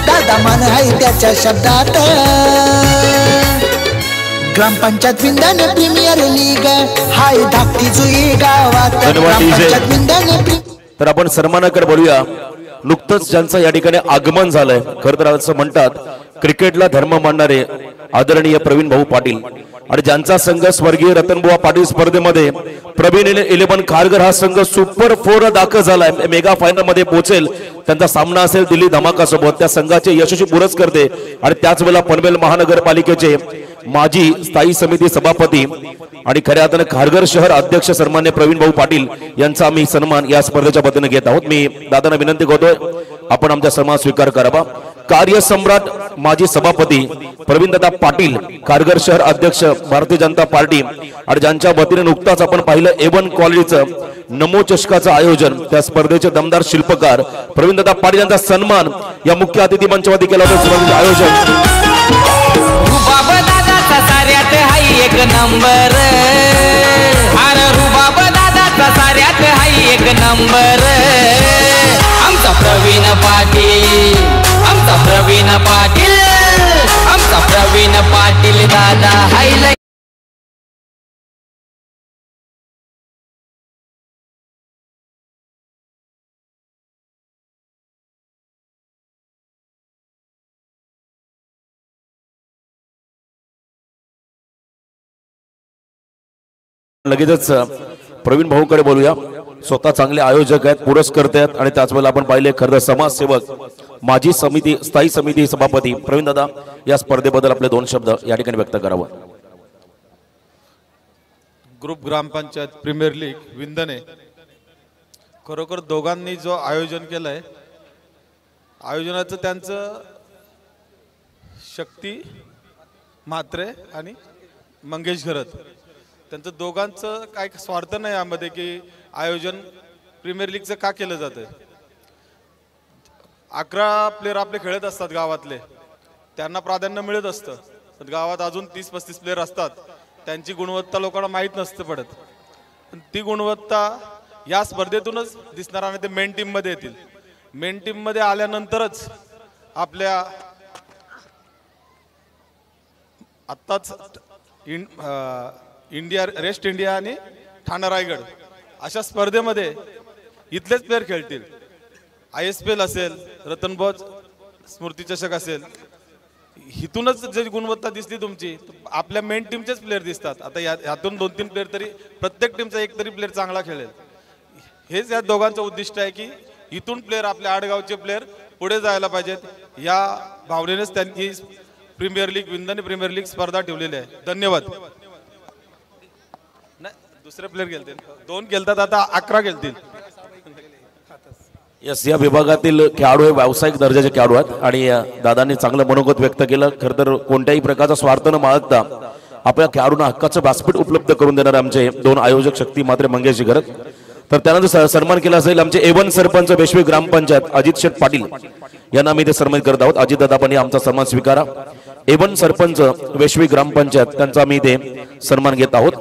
दादा मान आहे त्याच्या शब्दात। ग्रामपंचायत विंदन प्रीमियर लीग हाय धाकटी जुई गावात, ग्रामपंचायत विंदन। तर आपण सन्मानाकडे बोलूया। नुकतंच ज्यांचं या ठिकाणी आगमन झालंय, खरं तर असं म्हणतात क्रिकेटला धर्म मानणारे आदरणीय प्रवीण भाऊ पाटील आणि ज्यांचा संघ स्वर्गीय रतनबुवा पाटील स्पर्धेमध्ये प्रवीण 11 खारघर हा संघ सुपर 4 दाखल झालाय, मेगा फायनल मध्ये पोहोचेल। त्यांचा सामना असेल दिल्ली धमाका सोबत। त्या संघाचे यशस्वी पुरस्कर्ते आणि त्याच वेळेला पनवेल महानगरपालिकेचे माजी स्थायी समिती सभापती आणि खऱ्या अर्थाने खारघर शहर अध्यक्ष सन्मान्य प्रवीण भाऊ पाटील यांचा आम्ही सन्मान या स्पर्धेच्या वतीने घेत आहोत। मी दादांना विनंती करतोय आपण आमचा सन्मान स्वीकार करावा। कार्यसम्राट माजी सभापती प्रवीण दादा पाटील खारघर शहर अध्यक्ष भारतीय जनता पार्टी आणि ज्यांच्या वतीने नुकताच आपण पाहिलं A1 कॉलेजचं नमो चषकाचं आयोजन, त्या स्पर्धेचे दमदार शिल्पकार प्रवीण दादा पाटील यांचा सन्मान या मुख्य अतिथी मंचवरती केला होता। आयोजन रुबाब दादाचा साऱ्यात हाय एक नंबर, अरे रुबाब दादाचा साऱ्यात हाय एक नंबर। आमचा प्रवीण पाटील, आमचा प्रवीण पाटील, आमचा प्रवीण पाटील दादा हाय। लगेचच प्रवीण भाऊकडे बोलूया। स्वतः चांगले आयोजक आहेत, पुरस्कर्ते आहेत आणि त्याच वेळेला आपण पाहिले खरं समाजसेवक माजी समिती स्थायी समिती सभापती प्रवीण दादा या स्पर्धेबद्दल आपले 2 शब्द या ठिकाणी व्यक्त करावं। ग्रुप ग्रामपंचायत प्रीमियर लीग विंदने खरोखर दोघांनी जो आयोजन केलंय, आयोजनाचं त्यांचं शक्ती म्हात्रे आणि मंगेश घरत त्यांचं दोघांचं काय स्वार्थ नाही यामध्ये की आयोजन प्रीमियर लीगचं का केलं जातं। 11 प्लेयर आपले खेळत असतात गावातले, त्यांना प्राधान्य मिळत असतं, पण गावात अजून 30-35 प्लेयर असतात, त्यांची गुणवत्ता लोकांना माहीत नसतं पडत। पण ती गुणवत्ता या स्पर्धेतूनच दिसणार आणि ते मेन टीममध्ये येतील। मेन टीममध्ये आल्यानंतरच आपल्या आत्ताच इंडिया रेस्ट इंडिया आणि ठाणे रायगड अशा स्पर्धेमध्ये इथलेच प्लेयर खेळतील। ISPL असेल, रतनबुवा स्मृती चषक असेल, इथूनच जरी गुणवत्ता दिसली तुमची आपल्या मेन टीमचेच प्लेयर दिसतात। आता यातून 2-3 प्लेयर तरी प्रत्येक टीमचा एक तरी प्लेयर चांगला खेळेल, हेच या दोघांचं उद्दिष्ट आहे की इथून प्लेयर आपल्या आडगावचे प्लेयर पुढे जायला पाहिजेत। या भावनेनेच त्यांनी प्रीमियर लीग विंदाने प्रीमियर लीग स्पर्धा ठेवलेली आहे. धन्यवाद. नाही दुसरे प्लेयर गेलतील, 2 गेलतात, आता 11 गेलतील. यस, या विभागातील खेळाडू हे व्यावसायिक दर्जाचे खेळाडू आहेत आणि दादांनी चांगलं मनोगत व्यक्त केलं. खरं तर कोणत्याही प्रकारचा स्वार्थ न बाळगता आपल्या खेळाडूंना हक्काचं व्यासपीठ उपलब्ध करून देणारे आमचे 2 आयोजक शक्ती मात्रे मंगेश घरत. तर त्यानंतर सन्मान केला जाईल आमचे A1 सरपंच वेशवी ग्रामपंचायत अजित शेठ पाटील यांना आम्ही इथे सन्मानित करत आहोत. अजित दादा पण आमचा सन्मान स्वीकारा. A1 सरपंच वेशवी ग्रामपंचायत त्यांचा आम्ही इथे सन्मान घेत आहोत.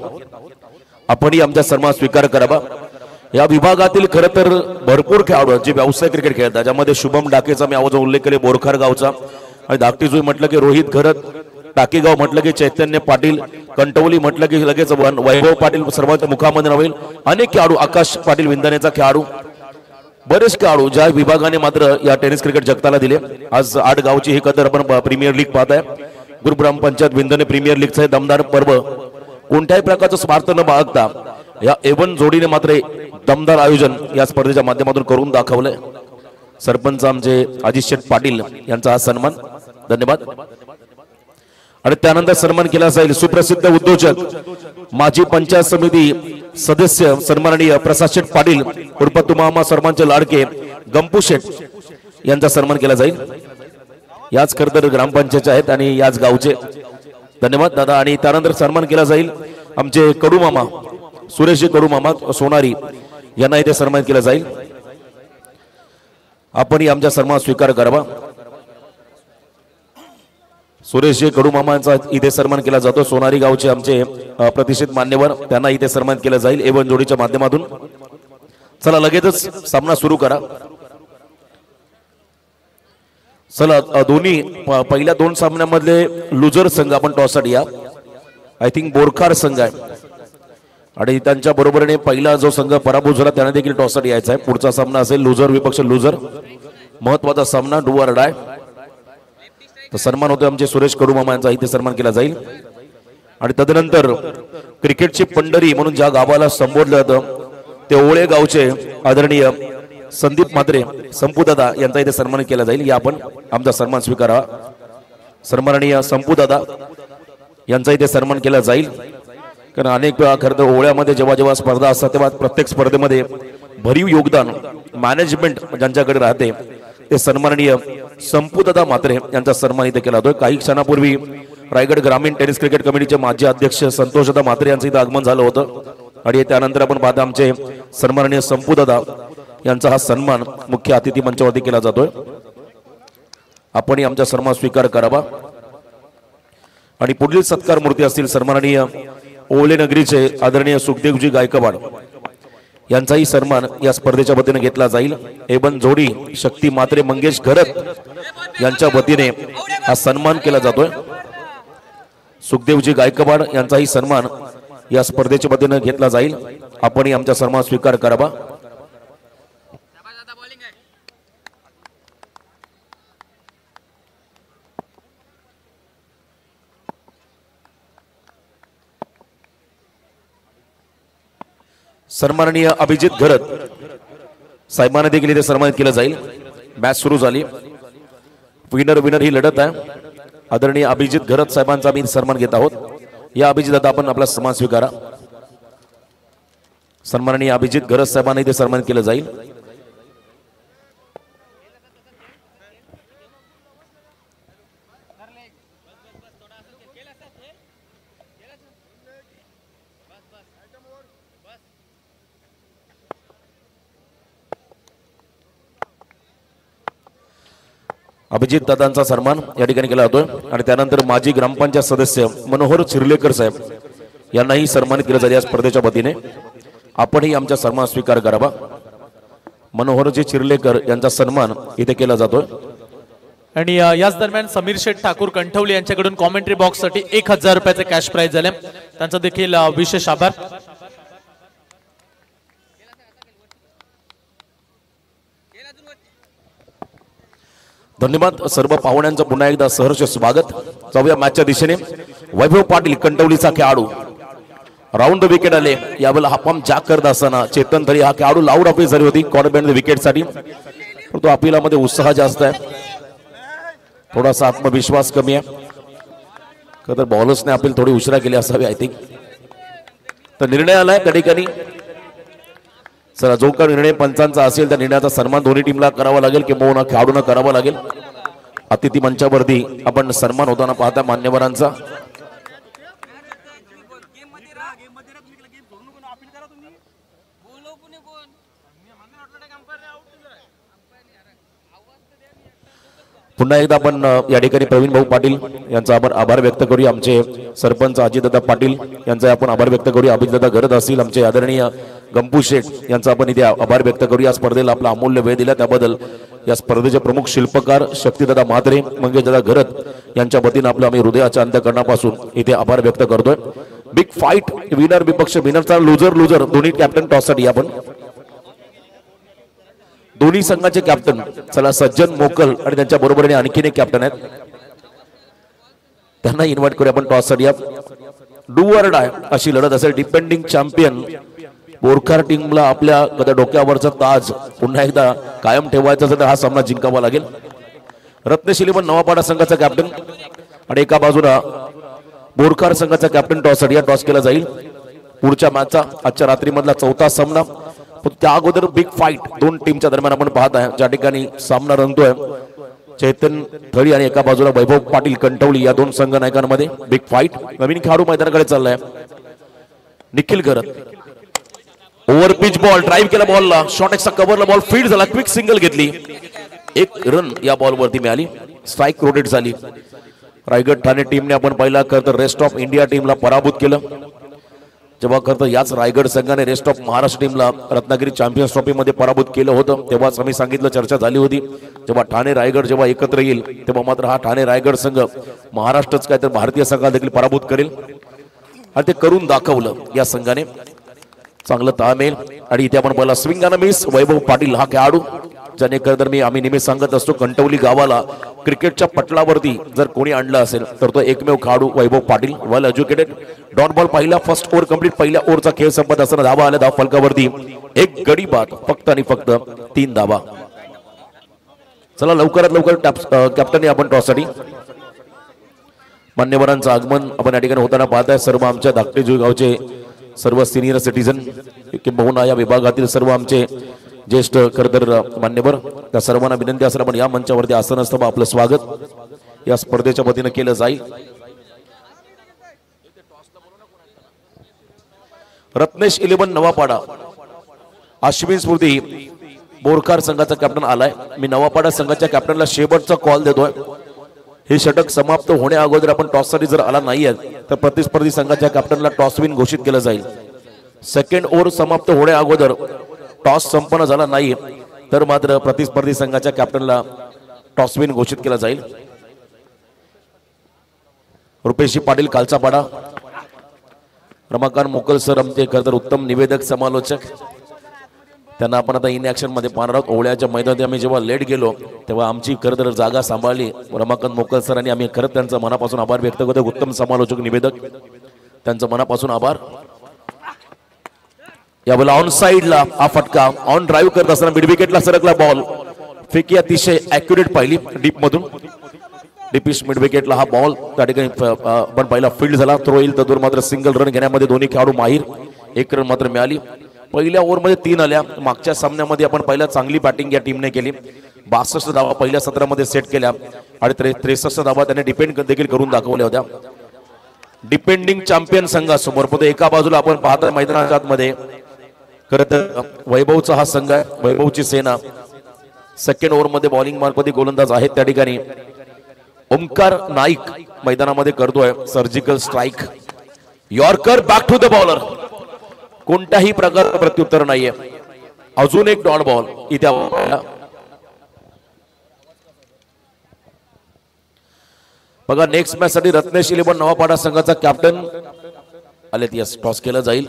आपणही आमचा सन्मान स्वीकार करावा. या विभागातील खरं तर भरपूर खेळाडू जे व्यावसायिक क्रिकेट खेळतात, ज्यामध्ये शुभम डाकेचा मी आवाज उल्लेख केले, बोरखार गावचा, आणि धाकटी जुई म्हटलं की रोहित घरत, टाकेगाव म्हटलं की चैतन्य पाटील, कंटवली म्हटलं की लगेच वैभव पाटील सर्वांच्या मुखामध्ये नव्हे. अनेक खेळाडू, आकाश पाटील विंदानेचा खेळाडू, बरेच खेळाडू ज्या विभागाने मात्र या टेनिस क्रिकेट जगताला दिले. आज 8 गावची ही कदर आपण प्रीमियर लीग पाहत आहे. गुरुग्रामपंचायत विंदाने प्रीमियर लीगचं हे दमदार पर्व कोणत्याही प्रकारचं स्वार्थ न बाळगता या A1 जोडीने मात्र दमदार आयोजन या स्पर्धेच्या माध्यमातून करून दाखवलंय. सरपंच आमचे अजित शेठ पाटील यांचा हा सन्मान. धन्यवाद. आणि त्यानंतर सन्मान केला जाईल सुप्रसिद्ध उद्योजक, माजी पंचायत समिती सदस्य सन्माननीय प्रसाद शेठ पाटील उर्फ तुमामा सरपंच लाडके गंपू शेठ यांचा सन्मान केला जाईल. याच खरतर ग्रामपंचायत आहेत आणि याच गावचे. धन्यवाद दादा. आणि त्यानंतर सन्मान केला जाईल आमचे कडू मामा सुरेशजी कडू मामा सोनारी यांना इथे सन्मानित केलं जाईल. आपणही आमचा सन्मान स्वीकार करावा. सुरेशजी कडू मामांचा इथे सन्मान केला जातो. सोनारी गावचे आमचे प्रतिष्ठित मान्यवर, त्यांना इथे सन्मानित केलं जाईल A1 जोडीच्या माध्यमातून. चला लगेचच सामना सुरू करा. चला दोन्ही पहिल्या 2 सामन्यामधले लुजर संघ आपण टॉससाठी या. आय थिंक बोरखार संघ आहे आणि त्यांच्या बरोबरीने पहिला जो संघ पराभूत झाला त्यांना देखील टॉससाठी यायचा आहे. पुढचा सामना असेल लुजर विपक्ष लुजर, महत्वाचा सामना, डू ऑर डाय. तर सन्मान होतो आमचे सुरेश कडू मामा यांचा इथे सन्मान केला जाईल. आणि तदनंतर क्रिकेटची पंढरी म्हणून ज्या गावाला संबोधलं जातं ते ओळे गावचे आदरणीय संदीप म्हात्रे संपूदादा यांचा इथे सन्मान केला जाईल. या आपण आमचा सन्मान स्वीकारा. सन्माननीय संपूदादा यांचा इथे सन्मान केला जाईल. कारण अनेक वेळा खरं तर ओळ्यामध्ये जेव्हा जेव्हा स्पर्धा असतात तेव्हा प्रत्येक स्पर्धेमध्ये भरीव योगदान मॅनेजमेंट ज्यांच्याकडे राहते ते सन्माननीय संपूदादा म्हात्रे यांचा सन्मान इथे केला जातोय. काही क्षणापूर्वी रायगड ग्रामीण टेनिस क्रिकेट कमिटीचे माजी अध्यक्ष संतोषदादा म्हात्रे यांचं इथं आगमन झालं होतं आणि त्यानंतर आपण पाहता आमचे सन्माननीय संपूदादा यांचा हा सन्मान मुख्य अतिथी मंचावरती केला जातोय. आपणही आमचा सन्मान स्वीकार करावा. आणि पुढील सत्कार मूर्ती असतील सन्माननीय ओले नगरीचे आदरणीय सुखदेवजी गायकवाड यांचाही सन्मान या स्पर्धेच्या वतीने घेतला जाईल. A1 जोडी शक्ती मात्रे मंगेश घरत यांच्या वतीने हा सन्मान केला जातोय. सुखदेवजी गायकवाड यांचाही सन्मान या स्पर्धेच्या वतीने घेतला जाईल. आपणही आमचा सन्मान स्वीकार करावा. सन्माननीय अभिजित घरत साहेबांना देखील इथे सन्मानित केलं जाईल. मॅच सुरू झाली. विनर ही लढत आहे. आदरणीय अभिजित घरत साहेबांचा आम्ही सन्मान घेत आहोत. या अभिजित दादा आपण आपला सन्मान स्वीकारा. सन्माननीय अभिजित घरत साहेबांना इथे सन्मानित केलं जाईल. अभिजित दादांचा सन्मान या ठिकाणी केला जातोय. आणि त्यानंतर माजी ग्रामपंचायत सदस्य मनोहर चिर्लेकर साहेब यांनाही सन्मानित केलं जाईल या स्पर्धेच्या वतीने. आपणही आमचा सन्मान स्वीकार करावा. मनोहरजी चिर्लेकर यांचा सन्मान इथे केला जातोय. आणि याच दरम्यान समीर शेठ ठाकूर कंठवले यांच्याकडून कॉमेंट्री बॉक्स साठी 1000 रुपयाचे कॅश प्राइज झाले. त्यांचा देखील विशेष आभार. धन्यवाद. सर्व पाहुण्यांचं पुन्हा एकदा सहर्ष स्वागत. जाऊया मॅचच्या दिशेने. वैभव पाटील कंटवलीचा खेळाडू राऊंड द विकेट आले. यावेळेला हाफाम जॅक करत असताना चेतन धरी हा खेळाडू लाऊड अपील झाली होती कॉर्नर विकेटसाठी. परंतु अपिलामध्ये उत्साह जास्त आहे, थोडासा आत्मविश्वास कमी आहे. तर बॉलर्सने आपली थोडी उशिरा केली असावी आय थिंक. तर निर्णय आलाय त्या ठिकाणी. चला जो का निर्णय पंचांचा असेल त्या निर्णयाचा सन्मान दोन्ही टीमला करावा लागेल किंवा खेळाडूंना करावा लागेल. अतिथी मंचावरती आपण सन्मान होताना पाहता मान्यवरांचा. पुन्हा एकदा आपण या ठिकाणी प्रवीण भाऊ पाटील यांचा आपण आभार व्यक्त करूया. आमचे सरपंच अजितदादा पाटील यांचा आपण आभार व्यक्त करूया. अभिजितदादा गरज असतील आमचे आदरणीय गंपू शेठ यांचा आपण इथे आभार व्यक्त करूया. स्पर्धेला आपला अमूल्य वेळ दिला त्याबद्दल. या स्पर्धेचे प्रमुख शिल्पकार शक्तीदादा म्हात्रे मंगेशदादा गरज यांच्या वतीने आपलं आम्ही हृदयाच्या अंतःकरणापासून इथे आभार व्यक्त करतोय. बिग फाईट विनर विपक्ष विनरचा लुजर दोन्ही कॅप्टन टॉससाठी आपण दोन्ही संघाचे कॅप्टन. चला सज्जन मोकल आणि त्यांच्या बरोबरीने आणखीन एक कॅप्टन आहेत त्यांना इन्व्हाइट करूया आपण टॉससाठी. डू ऑर डाय अशी लढत असेल. डिपेंडिंग चॅम्पियन बोरखार टीमला आपल्या डोक्यावरचा ताज पुन्हा एकदा कायम ठेवायचा असेल तर हा सामना जिंकावा लागेल. रत्नशिली पण नवापाडा संघाचा कॅप्टन आणि एका बाजूला बोरखार संघाचा कॅप्टन टॉससाठी टॉस केला जाईल. पुढच्या मॅचचा आजच्या रात्रीमधला चौथा सामना. त्या अगोदर बिग फाईट दोन टीमच्या दरम्यान आपण पाहत आहे ज्या ठिकाणी सामना रंगतोय. चैतन थळी आणि एका बाजूला वैभव पाटील कंटवली या दोन संघ नायकांमध्ये बिग फाईट. नवीन खेळाडू मैदानाकडे चाललाय. निखिल गरज ओव्हर पिच बॉल ड्राईव्ह केला बॉलला. शॉर्ट एक्सचा कव्हरला बॉल फील्ड झाला. क्विक सिंगल घेतली. एक रन या बॉलवरती मिळाली. स्ट्राईक रोटेट झाली. रायगड ठाणे टीमने आपण पहिला तर रेस्ट ऑफ इंडिया टीमला पराभूत केलं. जेव्हा खरं तर याच रायगड संघाने रेस्ट ऑफ महाराष्ट्र टीमला रत्नागिरी चॅम्पियन्स ट्रॉफी मध्ये पराभूत केलं होतं. तेव्हाच आम्ही सांगितलं चर्चा झाली होती जेव्हा ठाणे रायगड जेव्हा एकत्र येईल तेव्हा मात्र हा ठाणे रायगड संघ महाराष्ट्रच काय तर भारतीय संघाला देखील पराभूत करेल आणि ते करून दाखवलं या संघाने. चांगलं ताळमेल आणि इथे आपण पहिला स्विंग आणि मिस. वैभव पाटील हा खेळाडू ज्याने खरं तर आम्ही नेहमी सांगत असतो कंटवली गावाला क्रिकेटच्या पटलावरती जर कोणी आणलं असेल तर तो एकमेव खेळाडू वैभव पाटील. वेल एज्युकेटेड. डॉट बॉल पहिला फर्स्ट ओव्हर कंप्लीट. पहिल्या ओव्हरचा खेळ संपत असताना धावा आल्या धाव फलकावरती. एक गडी बाद फक्त आणि फक्त 3 धावा. चला लवकरात लवकर कॅप्टन आपण टॉससाठी. मान्यवरांचं आगमन आपण या ठिकाणी होताना पाहताय. सर्व आमच्या धाकटे जुळगावचे सर्व सिनियर सिटीजन किंबहुना या विभागातील सर्व आमचे ज्येष्ठ खरतर मान्यवर त्या सर्वांना विनंती असेल आपण या मंचावरती आसनस्थ आपलं स्वागत या स्पर्धेच्या वतीनं केलं जाईल. रत्नेश 11 नवापाडा अश्विन स्मृती बोरखार संघाचा कॅप्टन आलाय. मी नवापाडा संघाच्या कॅप्टनला शेवटचा कॉल देतोय. हे षटक समाप्त होण्या अगोदर आपण टॉससाठी जर आला नाहीये तर प्रतिस्पर्धी संघाच्या कॅप्टनला टॉस विन घोषित केलं जाईल. सेकंड ओव्हर समाप्त होण्या अगोदर टॉस संपन्न झाला नाही तर मात्र प्रतिस्पर्धी संघाच्या कॅप्टनला टॉस विन घोषित केला जाईल. रुपेशी पाटील कालचा पाडा. रमाकांत मोकल सर आमचे खरं उत्तम निवेदक समालोचक त्यांना आपण आता इन ऍक्शन मध्ये पाहणार आहोत. ओवळ्याच्या मैदानात आम्ही जेव्हा लेट गेलो तेव्हा आमची खरं तर जागा सांभाळली रमाकांत मोकल सर आणि आम्ही खरं त्यांचा मनापासून आभार व्यक्त करतो. उत्तम समालोचक निवेदक त्यांचा मनापासून आभार. यावेळेला ऑन साइडला हा फटका. ऑन ड्राईव्ह करत असताना मिड विकेटला सरकला बॉल. फेकी अतिशय ॲक्युरेट पाहिली डीप मधून. डीपिश मिड विकेटला हा बॉल त्या ठिकाणी पण पहिला फील्ड झाला. थ्रो येईल तर मात्र सिंगल रन घेण्यामध्ये दोन्ही खेळाडू माहीर. 1 रन मात्र मिळाली. पहिल्या ओव्हरमध्ये 3 आल्या. मागच्या सामन्यामध्ये आपण पहिल्या चांगली बॅटिंग या टीमने केली. 62 धावा पहिल्या सत्रामध्ये सेट केल्या आणि 63 धावा त्याने डिपेंड देखील करून दाखवल्या होत्या. डिपेंडिंग चॅम्पियन संघासमोर पण एका बाजूला आपण पाहता मैदानाच्या आतमध्ये खरं तर वैभवचा हा संघ आहे. वैभवची सेना. सेकंड ओव्हर मध्ये बॉलिंग मार्फत गोलंदाज आहेत त्या ठिकाणी. ओमकार नाईक मैदानामध्ये करतोय surgical strike. Yorker back to the bowler. कोणत्याही प्रकारचं प्रत्युत्तर नाहीये. अजून एक डॉट बॉल इथे बघा. नेक्स्ट मॅच साठी रत्नेश 11 नवापाडा संघाचा कॅप्टन आलेत. यस टॉस केला जाईल.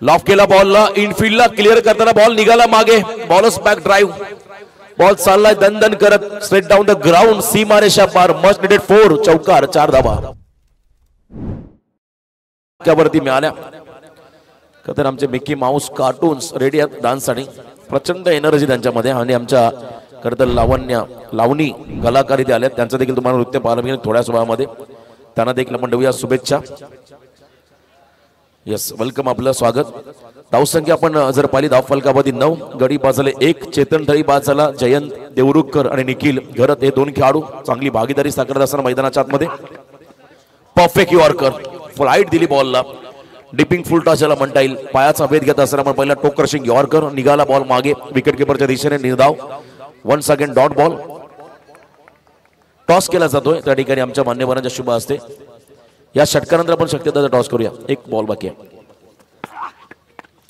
लॉफ केला बॉलला. इनफिल्डला क्लिअर करताना बॉल निघाला मागे. Bowlers back drive. बॉल चाललाय दन करत स्ट्रेट डाऊन द ग्राउंड. सीमारेषा पार. मच निडेड 4 चौकार. 4 धावा वरती मिळाल्या. तर आमचे मिकी माऊस कार्टून्स रेडी आहेत डान्ससाठी. प्रचंड एनर्जी त्यांच्यामध्ये आणि आमच्या खरं तर लावणी कलाकार इथे आले, त्यांचं देखील तुम्हाला नृत्य पाहायला मिळेल थोड्याच वेळामध्ये. त्यांना देखील आपण देऊया शुभेच्छा. यस, वेलकम, आपलं स्वागत. धावसंख्या आपण जर पाहिली धाव फलकामध्ये 9, गडी बाजूला 1, चेतन ढळी बाजूला, जयंत देवरुखकर आणि निखिल घरत हे 2 खेळाडू चांगली भागीदारी साकारत असताना मैदानाच्या आतमध्ये. परफेक्ट यॉर्कर, फ्लाईट दिली बॉलला, डिपिंग फुल टॉस ज्याला म्हणता येईल. पायाचा वेध घेत असताना आपण पहिला टोक क्रशिंग यॉर्कर, निघाला बॉल मागे विकेट किपरच्या दिशेने, निर्धाव. Once again dot ball, toss केला जातोय त्या ठिकाणी आमच्या मान्यवरांच्या शुभ असते. या षटकानंतर आपण शक्यता टॉस करूया. 1 बॉल बाकी आहे.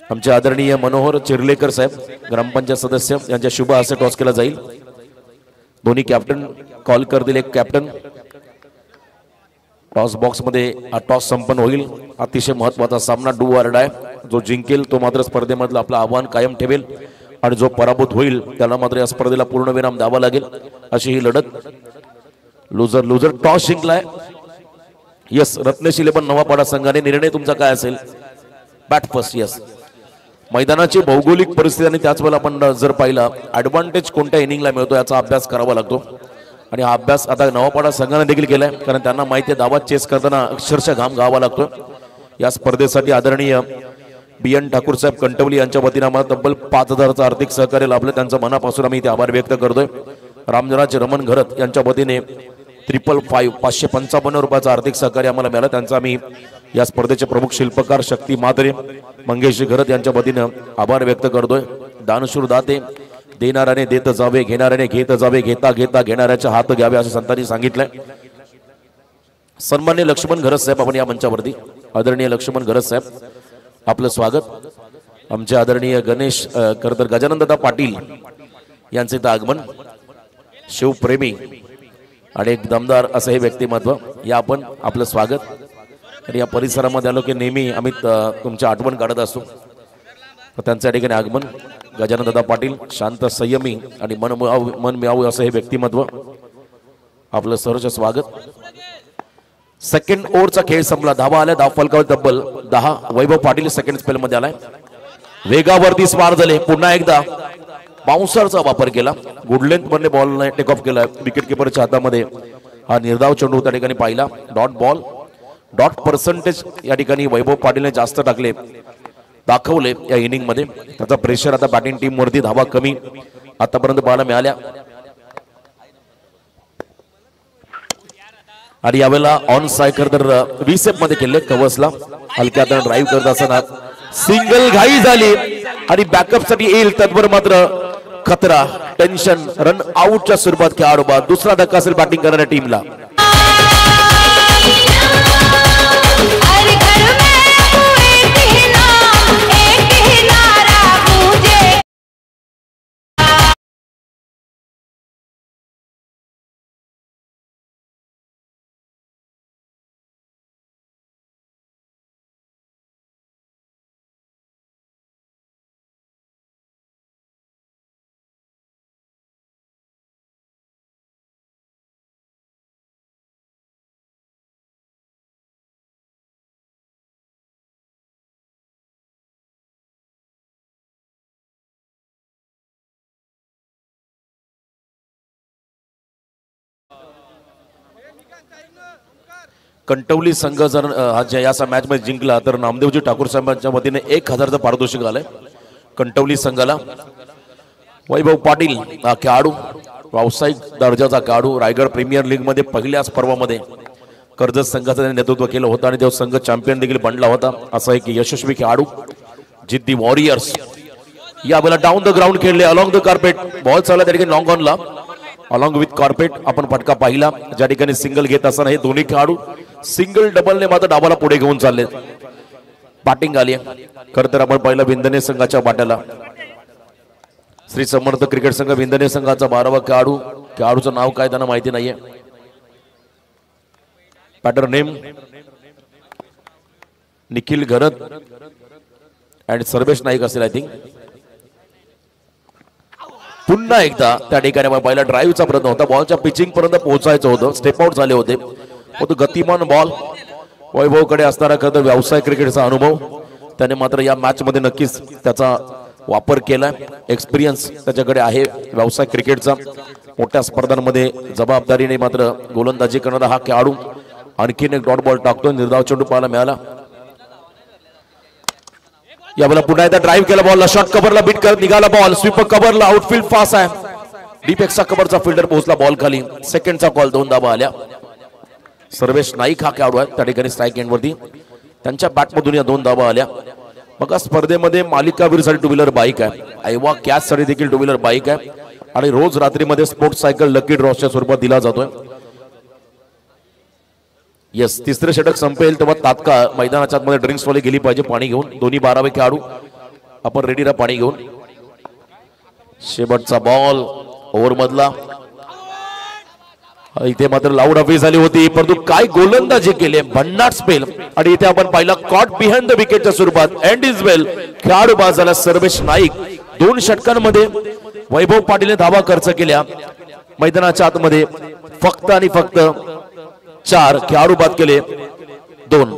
आमचे आदरणीय मनोहर चिर्लेकर साहेब ग्रामपंचायत सदस्य यांच्या शुभ हस्ते टॉस केला जाईल. दोन्ही कॅप्टन कॉल करतील, एक कॅप्टन. टॉस बॉक्स मध्ये हा टॉस संपन्न होईल. अतिशय महत्वाचा सामना, डू ऑर डाय. जो जिंकेल तो मात्र स्पर्धेमधलं आपलं आव्हान कायम ठेवेल आणि जो पराभूत होईल त्याला मात्र या स्पर्धेला पूर्ण विराम द्यावा लागेल, अशी ही लढत. लुझर टॉस जिंकलाय. यस, रत्नेश 11 नवापाडा संघाने. निर्णय तुमचा काय असेल? Bat first. यस, मैदानाची भौगोलिक परिस्थिती आणि त्याचवेळेला आपण जर पाहिला ऍडव्हान्टेज कोणत्या इनिंगला मिळतो याचा अभ्यास करावा लागतो आणि हा अभ्यास आता नवापाडा संघाने देखील केलाय, कारण त्यांना माहिती आहे धावा चेस करताना अक्षरशः घाम गावा लागतो. या स्पर्धेसाठी आदरणीय BN ठाकूर साहेब कंटवली यांच्या वतीने आम्हाला तब्बल 5,000चं आर्थिक सहकार्य लाभलं. त्यांचं मनापासून आम्ही इथे आभार व्यक्त करतोय. रामराज रमण घरत यांच्या वतीने 555 555 रुपयाचं आर्थिक सहकार्य आम्हाला मिळालं. त्यांचा आम्ही या स्पर्धेचे प्रमुख शिल्पकार शक्ती मात्रे मंगेश घरत यांच्या वतीने आभार व्यक्त करतोय. दानशूर दाते, देणाऱ्याने देत जावे, घेणाऱ्याने घेत जावे, घेता घेता घेणाऱ्याच्या हात घ्यावे असं संतांनी सांगितलंय. सन्मान्य लक्ष्मण घरत साहेब आपण या मंचावरती. आदरणीय लक्ष्मण घरत साहेब आपलं स्वागत. आमचे आदरणीय गणेश खरं तर गजाननदादा पाटील यांचे इथं आगमन. शिवप्रेमी आणि एक दमदार असं हे व्यक्तिमत्व. या आपण आपलं स्वागत. आणि या परिसरामध्ये आलो की नेहमी आम्ही तुमची आठवण काढत असतो. त्यांच्या ठिकाणी आगमन. गजाननदादा पाटील शांत, संयमी आणि मन मिळावं असं हे व्यक्तिमत्व. आपलं सहर्ष स्वागत. सेकंड ओव्हरचा खेळ संपला. धावा आल्या धाव फलकावर तब्बल 10. वैभव पाटील सेकंड स्पेल मध्ये आलाय. वेगावरती स्वार झाले. पुन्हा एकदा बाउन्सरचा वापर केला. गुड लेंथ मधले बॉल टेक ऑफ केला. विकेट किपरच्या हातामध्ये हा निर्धाव चेंडू त्या ठिकाणी पाहिला. Dot ball. डॉट पर्सेंटेज या ठिकाणी वैभव पाटीलने जास्त टाकले, दाखवले या इनिंग मध्ये. त्याचा प्रेशर आता बॅटिंग टीम वरती. धावा कमी आतापर्यंत पाहायला मिळाल्या. आणि यावेळेला ऑन सायकर तर 20 मध्ये केले. कव्हर्सला हलक्या हाताने ड्राईव्ह करत असताना सिंगल घाई झाली आणि बॅकअप साठी येईल. त्याचबरोबर मात्र खतरा, टेन्शन, रन आउटच्या स्वरूपात खेळाडू बाद. दुसरा धक्का असेल बॅटिंग करणाऱ्या टीमला. कंटवली संघ जर या मॅच मध्ये जिंकला तर नामदेवजी ठाकूर साहेबांच्या वतीने 1000चं पारितोषिक आलंय कंटवली संघाला. वैभव पाटील हा खेळाडू व्यावसायिक दर्जाचा खेळाडू. रायगड प्रीमियर लीग मध्ये पहिल्याच पर्वामध्ये कर्जत संघाचं नेतृत्व केलं होतं आणि तो संघ चॅम्पियन देखील बनला होता. असा एक यशस्वी खेळाडू. जिद्दी वॉरियर्स यावेळेला डाऊन द ग्राउंड खेळले. अलॉंग द कार्पेट बॉल चालला त्या ठिकाणी लॉंग ऑनला. अलॉंग विथ कार्पेट आपण फटका पाहिला. ज्या ठिकाणी सिंगल घेत असताना हे दोन्ही खेळाडू सिंगल डबलने मात्र डावाला पुढे घेऊन चालले. बॅटिंग आली. खरं तर आपण पहिला विंदने संघाच्या बाट्याला. श्री समर्थ क्रिकेट संघ विंदने संघाचा 12वा खेळाडू. खेळाडूचं नाव काय त्यांना माहिती नाहीये. बॅटर नेम निखिल घरत आणि सर्वेश नाईक असेल आय थिंक. पुन्हा एकदा त्या ठिकाणी पहिला ड्राईव्हचा प्रयत्न होता. बॉलच्या पिचिंग पर्यंत पोहोचायचं होतं. स्टेप आउट झाले होते. गतिमान बॉल. वैभवकडे असणारा खरं व्यावसायिक क्रिकेटचा अनुभव त्याने मात्र या मॅच मध्ये नक्कीच त्याचा वापर केलाय, एक्सपिरियन्स त्याच्याकडे आहे व्यवसाय क्रिकेटचा. मोठ्या स्पर्धांमध्ये जबाबदारीने मात्र गोलंदाजी करणारा हा खेळाडू आणखीन एक डॉट बॉल टाकतो. निर्धाव चेंडू पाहायला मिळाला. यावेळेला पुन्हा एकदा ड्राईव्ह केला बॉलला, शॉर्ट कव्हरला बीट करत निघाला बॉल, स्वीपर कव्हरला, आउटफील्ड फास्ट आहे, डीपेक्सचा कव्हरचा फिल्डर पोहोचला बॉल खाली. सेकंडचा कॉल, 2 धावा आल्या. सर्वेश नाईक हा खेळाडू आहे त्या ठिकाणी स्ट्राईक एंडवरती, त्यांच्या बॅटमधून या 2 धावा आल्या. बघा स्पर्धेमध्ये मालिकावीरसाठी 2 व्हीलर बाईक आहे, आयवा कॅचसाठी देखील 2 व्हीलर बाईक आहे आणि रोज रात्रीमध्ये स्पोर्ट्स सायकल लकी ड्रॉच्या स्वरूपात दिला जातोय. यस, तिसरे षटक संपेल तेव्हा तात्काळ मैदानाच्या आतमध्ये ड्रिंक्स वाले गेली पाहिजे पाणी घेऊन. दोन्ही 12वे खेळाडू आपण रेडी राहा पाणी घेऊन. शेवटचा बॉल ओव्हर मधला, इथे मात्र लाऊड हवी झाली होती परंतु काय गोलंदाजी केली, भन्नाट स्पेल. आणि इथे आपण पाहिला कॉट बिहाइंड द विकेटच्या स्वरूपात एंड इज वेल. खेळाडू बाद झाला सर्वेश नाईक. 2 षटकांमध्ये वैभव पाटीलने धावा खर्च केल्या. मैदानाच्या आतमध्ये फक्त आणि फक्त 4 खेळाडू बाद केले, 2.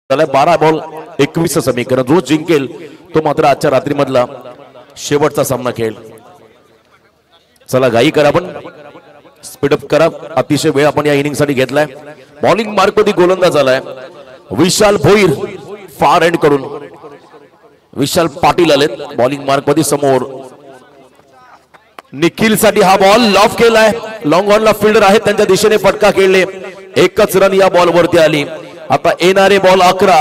त्याला 12 बॉल 21 समीकरण. जो जिंकेल तो मात्र आजच्या रात्री मधला शेवटचा सामना खेळ. चला घाई करा, पण स्पीडअप करा. अतिशय वेळ आपण या इनिंग साठी घेतलाय. बॉलिंग मार्क मध्ये गोलंदाज आलाय विशाल भोईर, फार एंड कडून विशाल पाटील आलेत बॉलिंग मार्क मध्ये. समोर निखिल साठी हा बॉल लॉफ केलाय, लॉंग ऑनला फिल्डर आहेत त्यांच्या दिशेने फटका खेळले, 1च रन या बॉल वरती आली. आता येणारे बॉल 11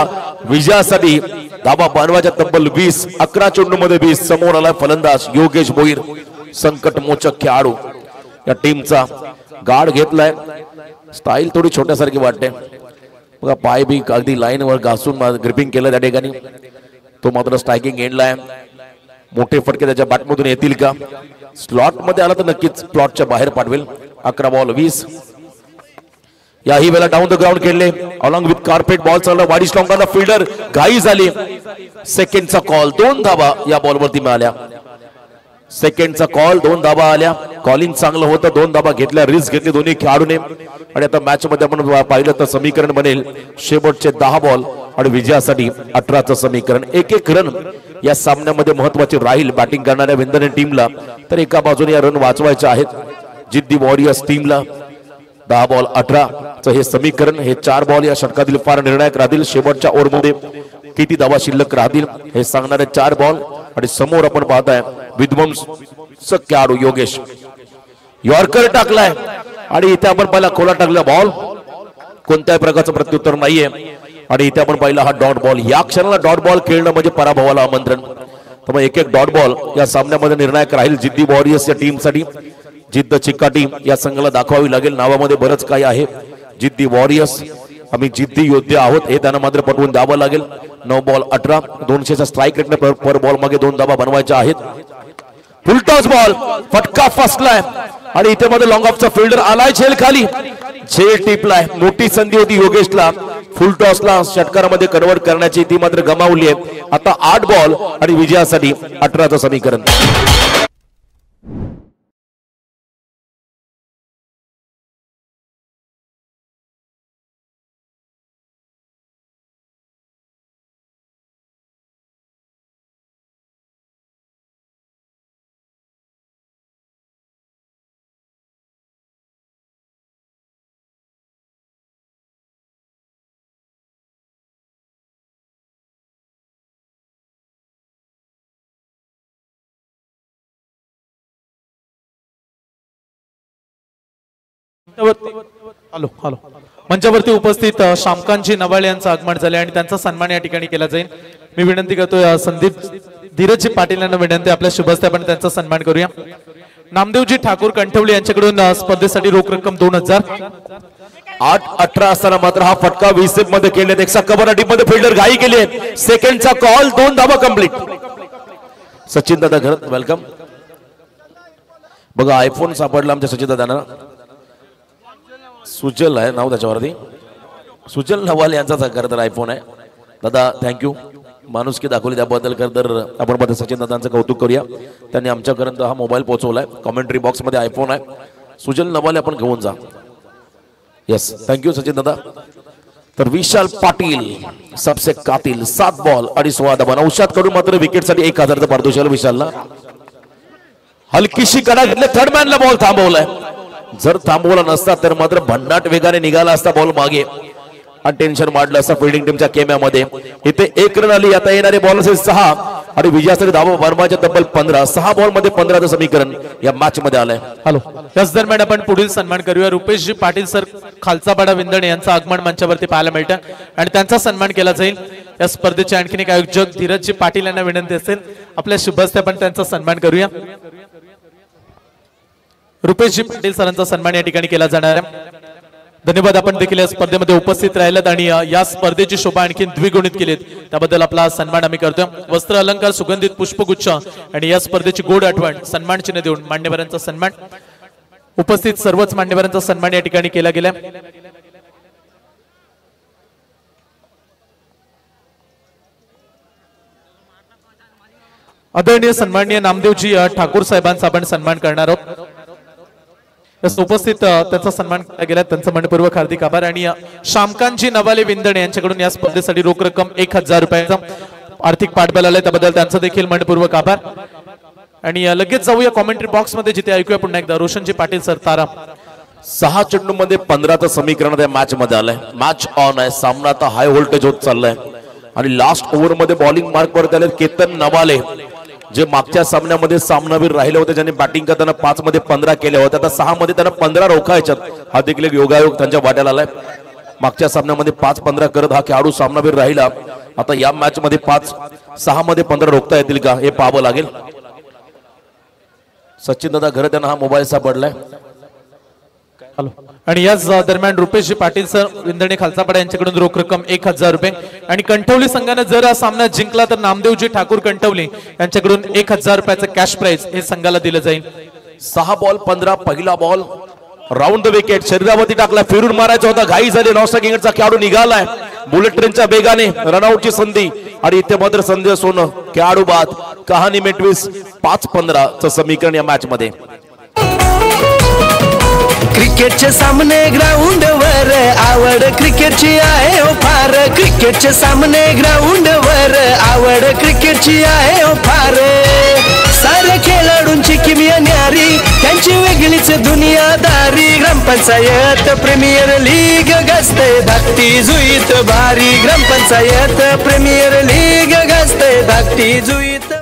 विजयासाठी धाबा बनवायच्या तब्बल 20, 11 चेंडू मध्ये 20. समोर आला फलंदाज योगेश भोईर, संकट मोचक खेळाडू या टीमचा. गार्ड घेतलाय, स्टाईल थोडी छोट्यासारखी वाटते बघा, पाय बी अगदी लाईन वर घासून ग्रिपिंग केलं त्या ठिकाणी. तो मात्र स्ट्रायकिंग एंडला आहे. मोठे फटके त्याच्या बॅटमधून येतील का? स्लॉट मध्ये आला तर नक्कीच प्लॉटच्या बाहेर पाठवेल. 11 बॉल 20. याही वेळेला डाऊन द ग्राउंड खेळले अलॉंग विथ कार्पेट. बॉल चालला वाडी स्ट्रॉंग फिल्डर, घाई झाली. सेकंडचा कॉल, 2 धावा या बॉलवरती मिळाल्या. सेकंडचा कॉल, 2 धावा आल्या. कॉलिंग चांगलं होतं, 2 धावा घेतल्या, रिस्क घेतली दोन्ही खेळाडूने. आणि आता मॅच मध्ये आपण पाहिलं तर समीकरण बनेल शेवटचे 10 बॉल आणि विजयासाठी 18चं समीकरण. 1-1 रन या सामन्यामध्ये महत्वाचे राहील बॅटिंग करणाऱ्या विंदने टीमला. तर एका बाजूने या रन वाचवायचे आहेत जिद्दी वॉरियर्स टीमला. 10 बॉल 18चं हे समीकरण. हे 4 बॉल या षटकातील फार निर्णायक राहतील. शेवटच्या ओव्हरमध्ये किती धावा शिल्लक राहतील हे सांगणारे 4 बॉल. आणि समोर आपण पाहताय विध्वंसक खेळाडू योगेश, यॉर्कर टाकलाय आणि इथे आपण पाहिला खोला टाकला बॉल, कोणत्याही प्रकारचं प्रत्युत्तर नाहीये. आणि इथे आपण पाहिला हा डॉट बॉल. या क्षणाला डॉट बॉल खेळणं म्हणजे पराभवाला आमंत्रण. त्यामुळे 1-1 डॉट बॉल या सामन्यामध्ये निर्णायक राहील जिद्दी वॉरियर्स या टीमसाठी. जिद्द चिकाटी या संघाला दाखवावी लागेल. नावामध्ये बरंच काही आहे. जिद्दी वॉरियर्स, आम्ही जिद्दी योद्धे आहोत हे त्यांना मात्र पटवून द्यावं लागेल. 9 बॉल 18, 200चा स्ट्राईक रेटने पर बॉल मागे 2 धावा बनवायच्या आहेत. फुलटॉस बॉल, फटका फसलाय आणि इथे मध्ये लॉंग ऑफचा फिल्डर आलाय झेल खाली, झेल टिपलाय. मोठी संधी होती योगेशला फुल टॉसला षटकारामध्ये कन्वर्ट करण्याची, ती मात्र गमावली आहे. आता 8 बॉल आणि विजयासाठी 18चं समीकरण. हॅलो हॅलो मंचावरती उपस्थित शामकांतजी नवाळे यांचं आगमन झाले आणि त्यांचा सन्मान या ठिकाणी केला जाईल. मी विनंती करतोय संदीप धीरजजी पाटील यांना विनंती, आपल्या शुभस्ते आपण त्यांचा सन्मान करूया. नामदेवजी ठाकूर कंठवली यांच्याकडून स्पर्धेसाठी रोख रक्कम 2000. 8-18 असताना मात्र हा फटका विसेप मध्ये केले. एक कबड्डी मध्ये फिल्डर घाई केली, सेकंडचा कॉल, 2 धावा कंप्लीट. सचिन दादा घरत वेलकम. बघा आयफोन सापडला आमच्या सचिन दादांना. सुजल आहे नाव त्याच्यावरती, सुजल नवाल यांचाच खरं तर आयफोन आहे. दादा थँक्यू, माणुसकी दाखवली त्याबद्दल खरं तर आपण मध्ये सचिन दादांचं कौतुक करूया. त्यांनी आमच्यापर्यंत हा मोबाईल पोहोचवलाय. कॉमेंट्री बॉक्स मध्ये आयफोन आहे. सुजल नवाल आपण घेऊन जा. यस थँक्यू सचिन दादा. तर विशाल पाटील सबसे कातिल 7 बॉल आणि 16 धावा. नौशाद कडून मात्र विकेटसाठी 1000चं पारितोषिक विशालला. हलकीशी कडा घेतले, थर्ड मॅनला बॉल थांबवलाय. जर थांबवला नसता तर मात्र भन्नाट वेगाने निघाला असता बॉल मागे आणि टेन्शन वाढलं असतं फिल्डिंग टीमच्या केम्यामध्ये. इथे 1 रन आली. आता येणारे बॉल असेल 6 आणि विजयासाठी धावा वर्माच्या तब्बल 15. 6 बॉल मध्ये 15चं समीकरण या मॅच मध्ये आलंय. हॅलो त्याच दरम्यान आपण पुढील सन्मान करूया. रुपेशजी पाटील सर खालचा पाडा विंदणे यांचं आगमन मंचावरती पाहायला मिळतं आणि त्यांचा सन्मान केला जाईल. या स्पर्धेचे आणखीन एक आयोजक धीरजजी पाटील यांना विनंती असेल, आपल्या शुभस्ते आपण त्यांचा सन्मान करूया. रुपेशजी पाटील सरांचा सन्मान या ठिकाणी केला जाणार आहे. धन्यवाद, आपण देखील या स्पर्धेमध्ये उपस्थित राहिलात आणि या स्पर्धेची शोभा आणखी द्विगुणित केलीत, त्याबद्दल आपला सन्मान आम्ही करतोय. वस्त्र अलंकार, सुगंधित पुष्पगुच्छ आणि या स्पर्धेची गोड आठवण सन्मान चिन्ह देऊन मान्यवरांचा सन्मान, उपस्थित सर्वच मान्यवरांचा सन्मान या ठिकाणी केला गेला. आदरणीय सन्माननीय नामदेवजी ठाकूर साहेबांचा आपण सन्मान करणार आहोत. उपस्थित त्यांचा सन्मान केला गेला, त्यांचा मनपूर्वक हार्दिक आभार. आणि शामकांतजी नवाले विंदणे यांच्याकडून या स्पर्धेसाठी रोख रक्कम 1000 रुपयाचा आर्थिक पाठबळ आलाय, त्याबद्दल त्यांचा देखील मनपूर्वक आभार. आणि लगेच जाऊया कॉमेंट्री बॉक्स मध्ये, जिथे ऐकूया पुन्हा एकदा रोशनजी पाटील सर तारा. 6 चेंडूमध्ये 15चं समीकरण या मॅच मध्ये आलंय. मॅच ऑन आहे, सामना आता हाय व्होल्टेज होत चाललाय आणि लास्ट ओव्हर मध्ये बॉलिंग मार्क वर आले केतन नवाले, जे मागच्या सामन्यामध्ये सामनावीर राहिले होते, ज्यांनी बॅटिंग करताना 5 मध्ये 15 केले होते. आता 6 मध्ये त्यांना 15 रोखायच्यात. हा देखील एक योगायोग त्यांच्या वाट्याला आलाय. मागच्या सामन्यामध्ये 5-15 करत हा खेळाडू सामनावीर राहिला. आता या मॅच मध्ये 6 मध्ये 15 रोखता येतील का हे पाहावं लागेल. सचिन दादा घरे त्यांना हा मोबाईल सापडलाय. आणि याच दरम्यान रुपेशजी पाटील सर विंदणे खालसापाडा यांच्याकडून रोख रक्कम 1000 रुपये. आणि कंठवली संघाने जर हा सामना जिंकला तर नामदेवजी ठाकूर कंठवली यांच्याकडून 1000 रुपयाचं कॅश प्राइज हे संघाला दिलं जाईल. 6 बॉल 15, पहिला बॉल राऊंड द विकेट, शरीरावरती टाकला, फिरून मारायचा होता, घाई झाली. नॉस्टॅकिंगचा खेळाडू निघालाय बुलेट ट्रेनच्या वेगाने, रनआउटची संधी आणि इथे मात्र संधी सोनं खेळाडू बाद. कहाणी मेटवीस 5-15चं समीकरण या मॅच मध्ये. क्रिकेटचे सामने ग्राउंड वर आवड क्रिकेटची आहे ओ फार. क्रिकेटचे सामने ग्राउंड वर आवड क्रिकेटची आहे ओ फार. सारे खेळाडूंची किमया न्यारी, त्यांची वेगळीच दुनियादारी. ग्रामपंचायत प्रीमियर लीग गाजते धाकटी जुईत भारी. ग्रामपंचायत प्रीमियर लीग गाजते धाकटी जुईत.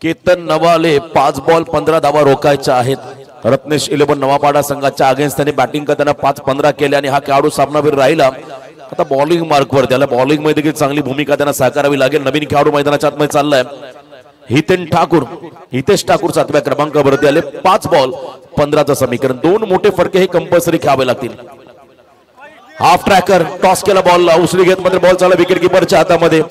केतन नवाले 5 बॉल 15 धावा रोखायच्या आहेत. रत्नेश 11 नवापाडा संघाच्या अगेन्स्ट त्यांनी बॅटिंग करताना 5-15 केले आणि हा खेळाडू सामनावीर राहिला. आता बॉलिंग मार्कवर, त्याला बॉलिंग मध्ये देखील चांगली भूमिका त्यांना साकारावी लागेल. नवीन खेळाडू मैदानाच्या आतमध्ये चाललाय हितेश ठाकूर 7व्या क्रमांकावरती आले. 5 बॉल 15चं समीकरण. 2 मोठे फरके हे कंपल्सरी खेळावे लागतील. हाफ ट्रॅकर टॉस केला, बॉलला उसरी घेत मात्र बॉल चालला विकेट किपरच्या हातामध्ये.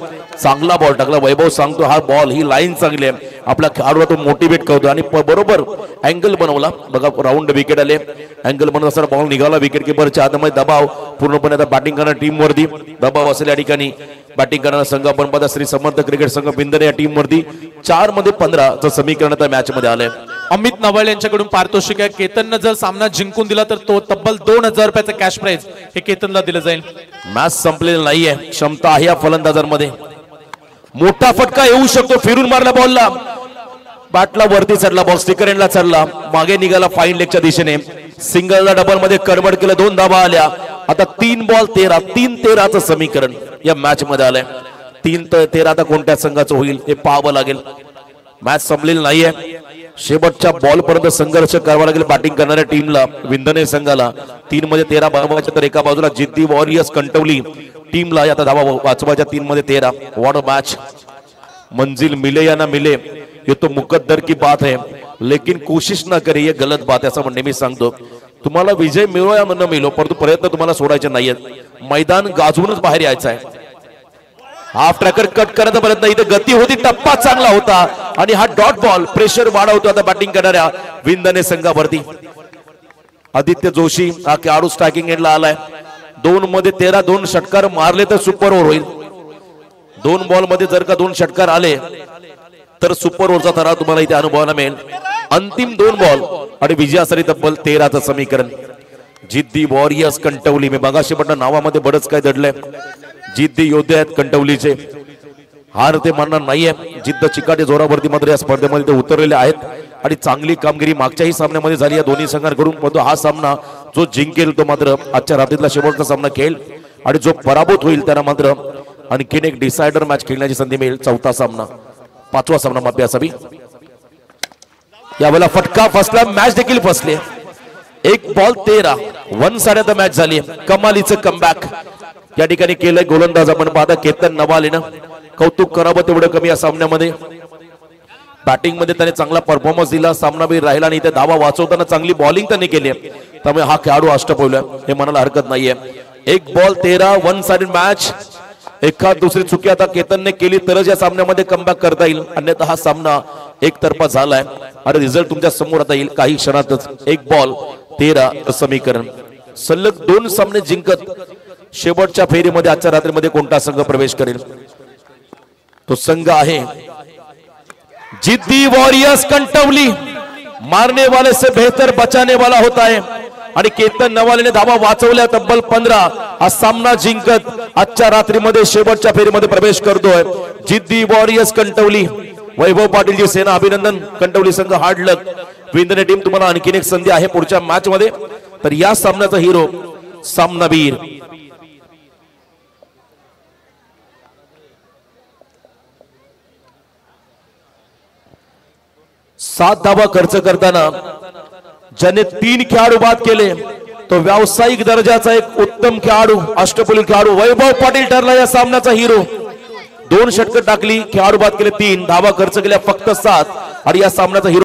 चांगला बॉल टाकला, वैभव सांगतो हा बॉल ही लाईन चांगली आहे. आपल्या खेळाडूला तो मोटिवेट करतो आणि बरोबर अँगल बनवला बघा राऊंड विकेट आले अँगल बनवत असताना बॉल निघाला विकेट किपरच्या हातामध्ये दबाव पूर्णपणे आता बॅटिंग करणाऱ्या टीम वरती दबाव असेल या ठिकाणी बॅटिंग करणारा संघ आपण पाहता श्री समर्थ क्रिकेट संघ बिंदणे या टीम वरती 4 मध्ये 15 चं समीकरण त्या मॅच मध्ये आलंय अमित नवल यांच्याकडून पारितोषिक आहे केतननं जर सामना जिंकून दिला तर तो तब्बल 2000 रुपयाचं कॅश प्राइज हे केतनला दिलं जाईल मॅच संपलेली नाहीये क्षमता आहे या फलंदाजांमध्ये मोठा फटका येऊ शकतो फिरून मारला बॉलला बॅटला वरती चढला बॉल स्टिकर एंडला चढला मागे निघाला फाईन लेगच्या दिशेने सिंगलला डबल मध्ये कन्वर्ट केलं 2 धावा आल्या आता 3 बॉल 13 3-13चं समीकरण या मॅच मध्ये आलंय 3-13 आता कोणत्या संघाचं होईल हे पाहावं लागेल मॅच संपलेली नाहीये शेवटच्या बॉल पर्यंत संघर्ष करावा लागेल बॅटिंग करणाऱ्या टीमला विंदने संघाला 3 मध्ये 13 बनवायच्या तर एका बाजूला जिद्दी वॉरियर्स कंटवली टीमला आता धावा वाचवायच्या 3 मध्ये 13 व्हाट अ मैच मंजिल मिले या ना मिले ये तो मुकद्दर की बात है लेकिन कोशिश ना करे ये गलत बात है असं नेहमी सांगतो तुम्हाला विजय मिळो या न मिळो परंतु प्रयत्न तुम्हाला सोडायचे नाहीयेत मैदान गाजवूनच बाहेर यायचं आहे हाफ ट्रॅकर कट करण्याचा प्रयत्न इथे गती होती टप्पा चांगला होता आणि हा डॉट बॉल प्रेशर वाढवतो आता बॅटिंग करणाऱ्या विंदने संघावरती आदित्य जोशी हा खेळाडू स्ट्रायकिंग एंडला आलाय 2 मध्ये 13 2 षटकार मारले तर सुपर ओव्हर होईल 2 बॉल मध्ये जर का 2 षटकार आले तर सुपर ओव्हरचा थरार तुम्हाला इथे अनुभवायला मिळेल अंतिम 2 बॉल आणि विजयासाठी तब्बल 13चं समीकरण जिद्दी वॉरियर्स कंटवली मी मगाशी म्हटलं नावामध्ये बरंच काय दडलंय जिद्दी योद्धे आहेत कंटवलीचे हार ते मानणार नाहीये जिद्द चिकाटी जोरावरती मात्र या स्पर्धेमध्ये ते उतरलेले आहेत आणि चांगली कामगिरी मागच्याही सामन्यामध्ये झाली या दोन्ही संघांकडून परंतु हा सामना जो जिंकेल तो मात्र आजच्या रात्रीतला शेवटचा सामना खेळेल आणि जो पराभूत होईल त्याला मात्र आणखीन एक डिसायडर मॅच खेळण्याची संधी मिळेल 4था सामना 5वा सामना माफी असावी यावेळेला फटका फसला मॅच देखील फसले 1 बॉल 13 1 साइड मॅच झाली कमालीचं कमबॅक या ठिकाणी केलंय गोलंदाज आपण पाहता केतन नवालेनं कौतुक करावं तेवढं कमी या सामन्यामध्ये बॅटिंग मध्ये त्याने चांगला परफॉर्मन्स दिला सामनावीर राहिला आणि इथे धावा वाचवताना चांगली बॉलिंग त्यांनी केली त्यामुळे हा खेळाडू अष्टपैलू हे म्हणायला हरकत नाहीये 1 बॉल 13 1 साइड मॅच एखाद दुसरी चुकी आता केतनने केली तरच या सामन्यामध्ये कमबॅक करता येईल अन्यथा हा सामना एकतर्फा झालाय आणि रिझल्ट तुमच्या समोर आता येईल काही क्षणातच 1 बॉल 13 समीकरण सलग 2 सामने जिंकत शेवटच्या फेरीमध्ये आजच्या रात्रीमध्ये कोणता संघ प्रवेश करेल तो संघ आहे जिद्दी वॉरियर्स कंटवली मारने वाले से बेहतर बचाने वाला होता है आणि केतन नवालेने धावा वाचवल्या तब्बल 15 हा सामना जिंकत आजच्या रात्रीमध्ये शेवटच्या फेरीमध्ये प्रवेश करतोय जिद्दी वॉरियर्स कंटवली वैभव पाटीलची सेना अभिनंदन कंटवली संघ हार्ड लक विंदने टीम तुम्हाला आणखीन एक संधी आहे पुढच्या मॅच मध्ये तर या सामन्याचा हिरो सामनावीर 7 धावा खर्च करताना ज्याने 3 खेळाडू बाद केले तो व्यावसायिक दर्जाचा एक उत्तम खेळाडू अष्टपैलू खेळाडू वैभव पाटील ठरला या सामन्याचा हिरो 2 षटकं टाकली खेळाडू बाद केले 3 धावा खर्च केल्या फक्त 7 आणि या सामन्याचा हिरो